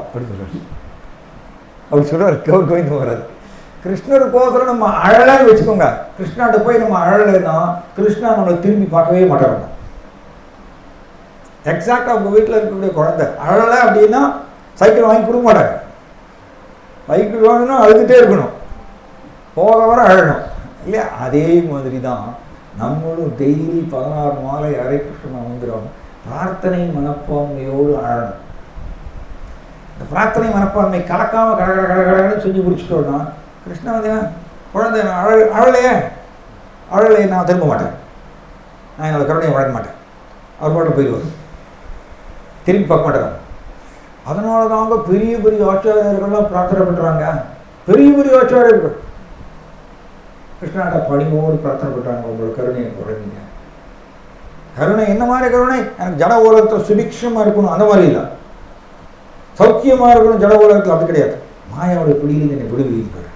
அவர் சொல்றார் கௌர் கோவிந்த் மகாராஜ், கிருஷ்ணருக்கோசரம் நம்ம அழலைன்னு வச்சுக்கோங்க, கிருஷ்ணாட்ட போய் நம்ம அழலைன்னா கிருஷ்ணா நம்மளை திரும்பி பார்க்கவே மாட்டாங்க. எக்ஸாக்டாக உங்கள் வீட்டில் இருக்கக்கூடிய குழந்தை அழலை அப்படின்னா சைக்கிள் வாங்கி கொடுக்க மாட்டாங்க. சைக்கிள் வாங்கினா அழுதுகிட்டே இருக்கணும், போக வர அழணும் இல்லையா? அதே மாதிரி தான் நம்மளும் டெய்லி 16 மாலை ஹரே கிருஷ்ண மந்திரம் பிரார்த்தனை மனப்பான்மையோடு அழணும். இந்த பிரார்த்தனை மனப்பான்மை கலக்காமல் கடகடன்னு செஞ்சு முடிச்சுட்டோன்னா கிருஷ்ணா வந்து குழந்தை அழலையே நான் திரும்ப மாட்டேன், நான் என்னோட கருணையை வழங்க மாட்டேன், அவர் பாட்டு போயிடுவார், திரும்பி பார்க்க மாட்டேறாங்க. அதனால தாங்க பெரிய பெரிய ஆச்சாரியர்கள்லாம் பிரார்த்தனை பண்ணுறாங்க. பெரிய பெரிய ஆச்சாரியர்கள் கிருஷ்ணாட்ட பணிவோடு பிரார்த்தனை பண்ணுறாங்க, உங்களோட கருணையை குறைங்க. கருணை என்ன மாதிரி கருணை? எனக்கு ஜட உலகத்தில் சுபிக்ஷமாக இருக்கணும் அந்த மாதிரி இல்லை, சௌக்கியமாக இருக்கணும் ஜட உலகத்தில் அப்படி கிடையாது, மாயாவுடைய பிடியில் என்னை விடுவீர்கள்.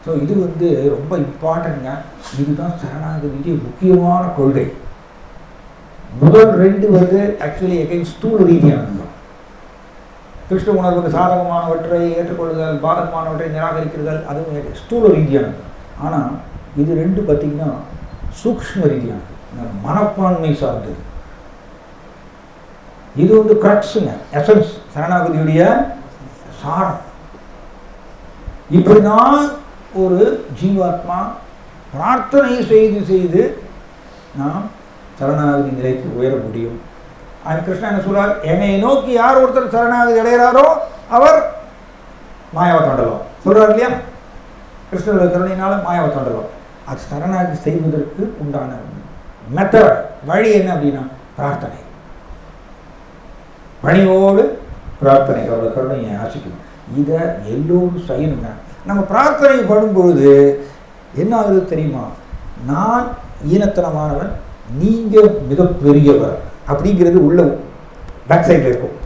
ஸோ இது வந்து ரொம்ப இம்பார்ட்டன்ட்ங்க. இதுதான் சரணாகதிக்கு முக்கியமான கொள்கை. முதல் 2 வந்து ஆக்சுவலி எகைன் ஸ்தூல ரீதியானது. கிருஷ்ண உணர்வுக்கு சாதகமானவற்றை ஏற்றுக்கொள்ளுதல், பாதகமானவற்றை நிராகரிக்கிறதல், அதுவும் ஸ்தூல ரீதியானது. ஆனால் இது 2 பார்த்திங்கன்னா சூக்ஷ்ம ரீதியானது, மனப்பான்மை சார்ந்தது. இது வந்து கிரக்ஸுங்க, எசன்ஸ், சரணாகதியுடைய சாரம். இப்படிதான் ஒரு ஜீவாத்மா பிரார்த்தனை செய்து நாம் சரணாகதி நிலைக்கு உயர முடியும். கிருஷ்ணா என்ன சொல்றார்? என்னை நோக்கி யார் ஒருத்தர் சரணாகதி அடைகிறாரோ அவர் மாயாவை தாண்டலாம் சொல்றார் இல்லையா? கிருஷ்ணருடைய கருணையினால மாயாவை தாண்டலாம். அது சரணாகதி செய்வதற்கு உண்டான மெத்தட், வழி என்ன அப்படின்னா பிரார்த்தனை, பணியோடு பிரார்த்தனை, அவரோட கருணையை ஆசிக்கணும். இதை எல்லோரும் செய்யணுங்க. நம்ம பிரார்த்தனை பண்ணும்பொழுது என்ன ஆகுது தெரியுமா? நான் ஈனத்தனமானவன், நீங்க மிகப்பெரியவர், அப்படிங்கிறது உள்ள பேக் சைடில் இருக்கும்.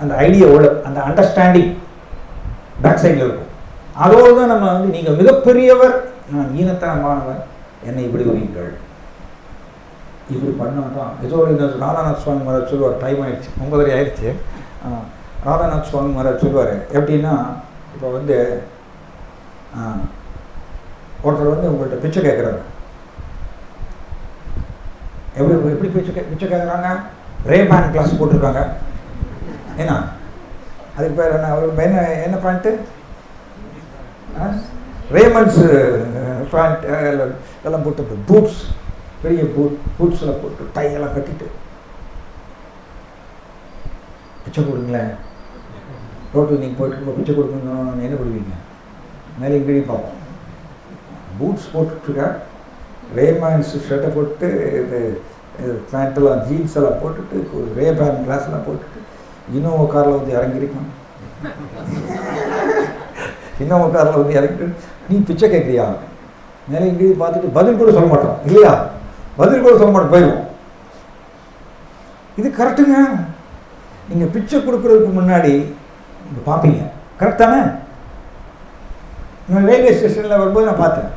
அந்த ஐடியா உள்ள அந்த அண்டர்ஸ்டாண்டிங் பேக் சைடில் இருக்கும். அதோடு தான் நம்ம வந்து நீங்கள் மிகப்பெரியவர், நான் ஈனத்தனமானவர், என்னை இப்படி வையுங்கள், இப்படி பண்ணாதான். ஏதோ இந்த ராதாநாத் சுவாமி மகாராஜ் சொல்லுவார், டைம் ஆயிடுச்சு, 9:30 ஆயிடுச்சு. ராதாநாத் சுவாமி மகாராஜ் சொல்லுவார் எப்படின்னா, இப்போ வந்து ஒருத்தர் வந்து உங்கள்கிட்ட பிச்சை கேட்குறாரு. எப்படி பிச்சை கேட்குறாங்க? ரேபான் கிளாஸ் போட்டிருக்காங்க. ஏன்னா அதுக்கு பேர் என்ன, அவருக்கு என்ன பேண்ட்டு, ரேமண்ட்ஸு பேண்ட் எல்லாம் போட்டு, பூட்ஸ், பெரிய பூட்ஸ் எல்லாம் போட்டு, டையெல்லாம் கட்டிட்டு பிச்சை கொடுங்களேன். ரோட்டில் நீங்கள் போயிட்டு பிச்சை கொடுக்கணும், என்ன கொடுப்பீங்க? மேலே இங்கேயே பார்ப்போம். பூட்ஸ் போட்டுட்ருக்க, ரேமண்ட்ஸ் ஷர்ட்டை போட்டு, இது பேண்ட்டெல்லாம் ஜீன்ஸ் எல்லாம் போட்டுட்டு, ரேபான் கிளாஸ்லாம் போட்டுட்டு இன்னோவா காரில் வந்து இறங்கியிருக்கான். இன்னோவா காரில் வந்து இறங்கிட்டு நீ பிச்சை கேட்குறியா? மேலே இங்கேயும் பார்த்துட்டு பதில் கூட சொல்ல மாட்டோம் இல்லையா? பதில் கூட சொல்ல மாட்டோம், போயிடுவோம். இது கரெக்டுங்க. நீங்கள் பிச்சை கொடுக்குறதுக்கு முன்னாடி நீங்கள் பார்ப்பீங்க, கரெக்ட் தானே? நான் ரயில்வே ஸ்டேஷனில் வரும்போது நான் பார்த்தேன்,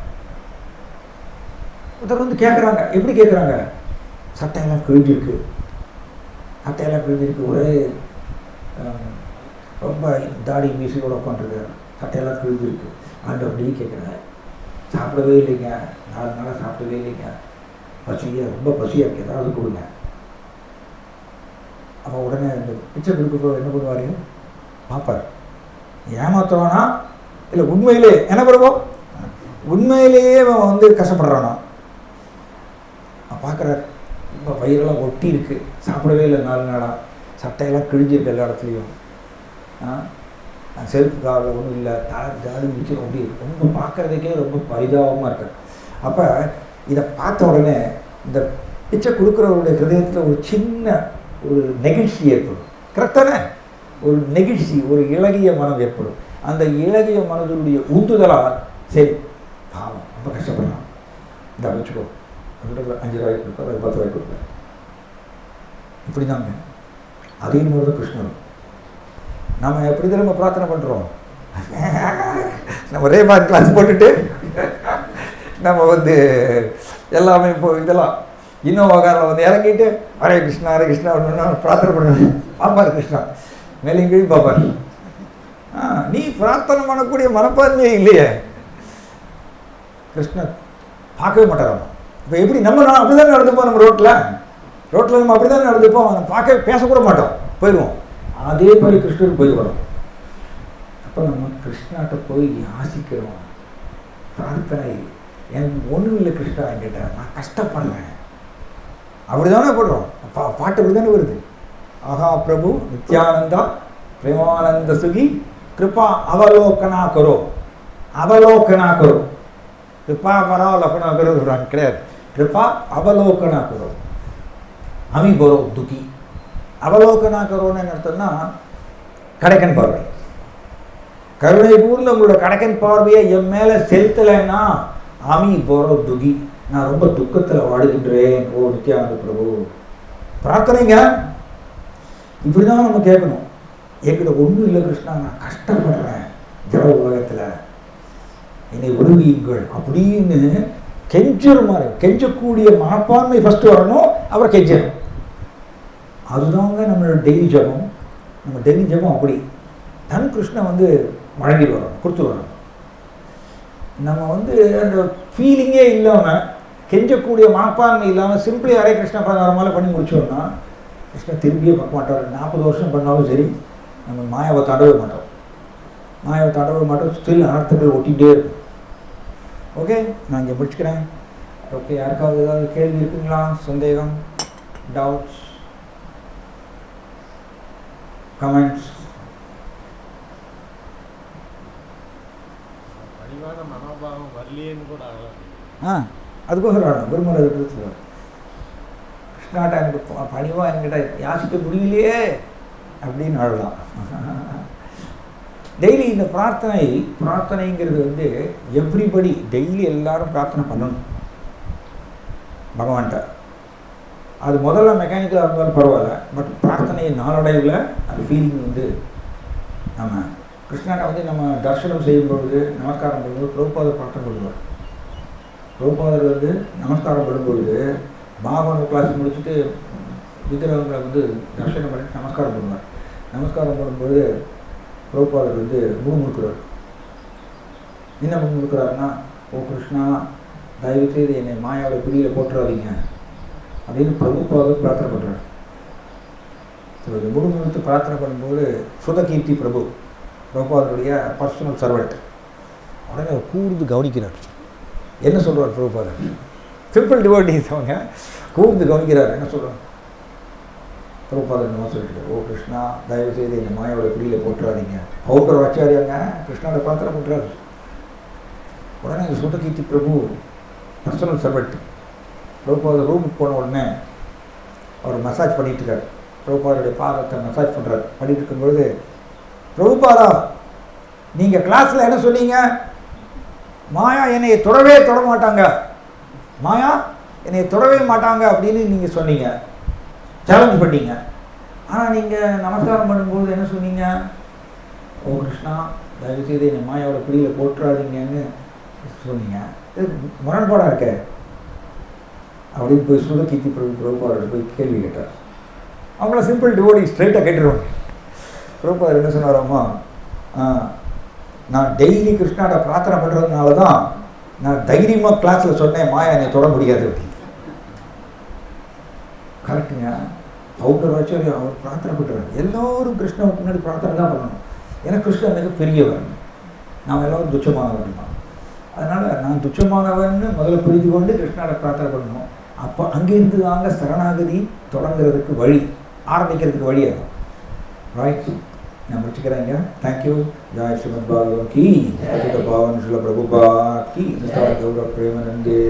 ஒருத்தர் வந்து கேட்குறாங்க. எப்படி கேட்குறாங்க? சட்டையெல்லாம் கிழிஞ்சிருக்கு, ஒரே ரொம்ப தாடி மீசையோடு உட்காந்துருக்காரு, சட்டையெல்லாம் கிழிஞ்சிருக்கு. ஆண்டவர்கிட்டையும் கேட்குறாங்க, சாப்பிடவே இல்லைங்க, 4 நாளாக சாப்பிடவே இல்லைங்க, பசியாக, ரொம்ப பசியாக இருக்குது, ஏதாவது கொடுங்க. அப்போ உடனே இந்த பிச்சை கொடுக்க என்ன பண்ணுவார்? பார்ப்பார், ஏமாத்துவானா இல்லை உண்மையிலே என்ன பண்ணுவோம், உண்மையிலேயே அவன் வந்து கஷ்டப்படுறானா பார்க்குறாரு. ரொம்ப வயிறெல்லாம் ஒட்டி இருக்குது, சாப்பிடவே இல்லை 4 நாளாக, சட்டையெல்லாம் கிழிஞ்சிருக்கு எல்லா இடத்துலையும், செருப்பு காலில் ஒன்றும் இல்லை, தாடி மிச்சு ரொம்ப பார்க்குறதுக்கே ரொம்ப பரிதாபமாக இருக்கு. அப்போ இதை பார்த்த உடனே இந்த பிச்சை கொடுக்குறவருடைய ஹிருதயத்தில் ஒரு சின்ன ஒரு நெகிழ்ச்சி ஏற்படும், கரெக்டானே? ஒரு நெகிழ்ச்சி, ஒரு இளகிய மனம் ஏற்படும். அந்த இளகிய மனதுடைய உந்துதலால் சரி பாவம் ரொம்ப கஷ்டப்படலாம், இந்த வச்சுக்கோ, 5 ரூபாய்க்கு கொடுப்பார், 10 ரூபாய்க்கு கொடுப்பார். இப்படி தாங்க. அதே மாதிரி தான் கிருஷ்ணர். நம்ம எப்படி தான் நம்ம பிரார்த்தனை பண்ணுறோம், நம்ம ரேபான் கிளாஸ் போட்டுட்டு நம்ம வந்து எல்லாமே இப்போ இதெல்லாம் இன்னோவா காரில் வந்து இறங்கிட்டு ஹரே கிருஷ்ணா ஹரே கிருஷ்ணா அப்படின்னு பிரார்த்தனை பண்ணுவேன். பார்ப்பார் கிருஷ்ணா, மேலே இங்கேயும் பார்ப்பார். நீ பிரார்த்தனை பண்ணக்கூடிய மனப்பான்மையே இல்லையே. கிருஷ்ணர் பார்க்கவே மாட்டாராம். இப்போ எப்படி நம்ம அப்படி தான் நடந்துப்போம், நம்ம ரோட்டில் நம்ம அப்படி தான் நடந்துப்போம், நம்ம பார்க்க பேசக்கூட மாட்டோம், போயிடுவோம். அதே மாதிரி கிருஷ்ணருக்கு போய் வரும். அப்போ நம்ம கிருஷ்ணாட்ட போய் யாசிக்கிறோம், பிரார்த்தனை, எனக்கு ஒன்றும் இல்லை கிருஷ்ணா என்கிட்ட, நான் கஷ்டப்படுறேன், அப்படி தானே படுறோம். பாட்டு அப்படி தானே வருது. ஆஹா பிரபு நித்யானந்தா பிரேமானந்த சுகி கிருபா அவலோகனா கரோ, கிருபா பராவலோகனா கரோ சொல்கிறாங்க, கிடையாது. கிருபா அவலோகனா கரோ, அமி பரோ துகி. அவலோகனா கரோன்னு என்ன அர்த்தம்னா கடைக்கன் பார்வை. கருணை கூர்ந்து உங்களோட கடைக்கன் பார்வையை என் மேலே செலுத்தலைன்னா அமி பரோ துகி, நான் ரொம்ப துக்கத்தில் வாடுகின்றேன் ஓ நித்யானந்த பிரபு. பிரார்த்தனைங்க இப்படி தான் நம்ம கேட்கணும். என்கிட்ட ஒன்றும் இல்லை கிருஷ்ணா, நான் கஷ்டப்படுறேன் ஜட உலகத்தில், என்னை விடுவீங்கள் அப்படின்னு கெஞ்சக்கூடிய மனப்பான்மை ஃபஸ்ட்டு வரணும், அப்புறம் கெஞ்சணும். அதுதாங்க நம்மளோட டெய்லி ஜபம். நம்ம டெய்லி ஜபம் அப்படி தன் கிருஷ்ணன் வந்து வழங்கிட்டு வரோம், கொடுத்து வரோம். நம்ம வந்து அந்த ஃபீலிங்கே இல்லாமல், கெஞ்சக்கூடிய மனப்பான்மை இல்லாமல் சிம்பிளி ஹரே கிருஷ்ணா பிரகாரமால பண்ணி முடிச்சோம்னா கிருஷ்ணன் திரும்பியே பார்க்க மாட்டார். 40 வருஷம் பண்ணாலும் சரி நம்ம மாயாவை தடவே மாட்டோம், ஸ்டில் அர்த்தங்கள் ஒட்டிகிட்டே இருக்கும். ஓகே, நான் இங்கே முடிச்சுக்கிறேன். ஓகே, யாருக்காவது ஏதாவது கேள்வி இருக்குங்களா, சந்தேகம், டவுட்ஸ், கமெண்ட்ஸ்? அதுக்கோசரம் ஆடும் பெருமாள் சொல்லுவார், கிருஷ்ணாட்டா எனக்கு பணிவா என்கிட்ட யாசிக்க முடியலையே அப்படின்னு ஆடலாம். டெய்லி இந்த பிரார்த்தனைங்கிறது வந்து எவ்ரிபடி டெய்லி எல்லாரும் பிரார்த்தனை பண்ணணும் பகவான்கிட்ட. அது முதல்ல மெக்கானிக்கலாக இருந்தாலும் பரவாயில்ல, பட் பிரார்த்தனை நாளடைவில் அந்த ஃபீலிங் வந்து நம்ம கிருஷ்ணாட்ட வந்து நம்ம தர்ஷனம் செய்யும்பொழுது நமஸ்காரம் பண்ணும்போது பிரபுபாதர் பிரார்த்தனை பண்ணுவார். பிரபுபாதர் வந்து நமஸ்காரம் பண்ணும்பொழுது பாகவத கிளாஸ் முடிச்சுட்டு விக்கிரகங்களை வந்து தர்ஷனம் பண்ணிட்டு நமஸ்காரம் பண்ணுவார். நமஸ்காரம் பண்ணும்போது பிரபுபாதர் வந்து முணுமுணுக்கிறார். என்ன முணுமுணுக்கிறாருன்னா, ஓ கிருஷ்ணா, தயவுசெய்து என்னை மாயாவோட பிடியில் போட்டுறாதீங்க அப்படின்னு பிரபுபாதர் பிரார்த்தனை பண்ணுறார். ஸோ இது முணுமுணுத்து பிரார்த்தனை பண்ணும்போது சுதகீர்த்தி பிரபுபாதருடைய பர்சனல் சர்வெண்ட் உடனே கூர்ந்து கவனிக்கிறார். என்ன சொல்கிறார் பிரபுபாதர்? சிம்பிள் டிவோட்டீஸ் அவங்க கூர்ந்து கவனிக்கிறார். என்ன சொல்கிறார்? பிரபுபாதர் என்ன சொல்லிட்டு, ஓ கிருஷ்ணா, தயவுசெய்து என்னை மாயாவோட பிடியில் போட்டுறாதீங்க. பௌண்டர் ஆச்சாரியாங்க கிருஷ்ணாவோட பிரார்த்தனை பண்ணுறாரு. உடனே அந்த சுதகீர்த்தி பிரபு பர்சனல் சர்வெண்ட் பிரபுபாதர் ரூமுக்கு போன உடனே அவர் மசாஜ் பண்ணிட்டு இருக்கார். பிரபுபாதருடைய பாதத்தை மசாஜ் பண்ணுறாரு. பண்ணிட்டு இருக்கும்பொழுது, பிரபுபாதா, நீங்கள் கிளாஸில் என்ன சொன்னீங்க? மாயா என்னை தொடவே தொட மாட்டாங்க, மாயா என்னை தொடவே மாட்டாங்க அப்படின்னு நீங்கள் சொன்னீங்க, சேலஞ்ச் பண்ணீங்க. ஆனால் நீங்கள் நமஸ்காரம் பண்ணும்போது என்ன சொன்னீங்க? ஓ கிருஷ்ணா, தயவுசெய்து என்னை மாயாவோட பிடியில் போட்டுறாதீங்கன்னு சொன்னீங்க. இது முரண்பாடாக இருக்க அப்படின்னு போய் சுதகீர்த்தி பிரபுபாதர் போய் கேள்வி கேட்டார். அவங்கள சிம்பிள் டிவோடி ஸ்ட்ரைட்டாக கேட்டுருவாங்க. பிரபுபாதர் என்ன சொன்னாராம்மா, நான் டெய்லி கிருஷ்ணாவோட பிரார்த்தனை பண்ணுறதுனால தான் நான் தைரியமாக கிளாஸில் சொன்னேன் மாயா என்னை தொட முடியாது அப்படின்னு. கரெக்டுங்க. பௌண்டர் ஆச்சாரியா அவர் பிரார்த்தனை பண்ணுறாரு. எல்லோரும் கிருஷ்ணனுக்கு முன்னாடி பிரார்த்தனை தான் பண்ணணும். ஏன்னா கிருஷ்ணன் மிக பெரியவர், நாம் எல்லோரும் துச்சமானவர் தான். அதனால் நான் துச்சமானவன்னு முதல்ல புரிந்து கொண்டு கிருஷ்ணாவோட பிரார்த்தனை பண்ணணும். அப்போ அங்கேருந்து தாங்க சரணாகதி தொடங்குறதுக்கு வழி, ஆரம்பிக்கிறதுக்கு வழி ஆகும். ரைட், நான் முடிச்சுக்கிறேங்க. தேங்க்யூ. ஜாய் ஸ்ரீமத் பாகவதம் கி, பாவன் ஸ்ரீல பிரபுபா கி, கௌரவ பிரேமானந்தே.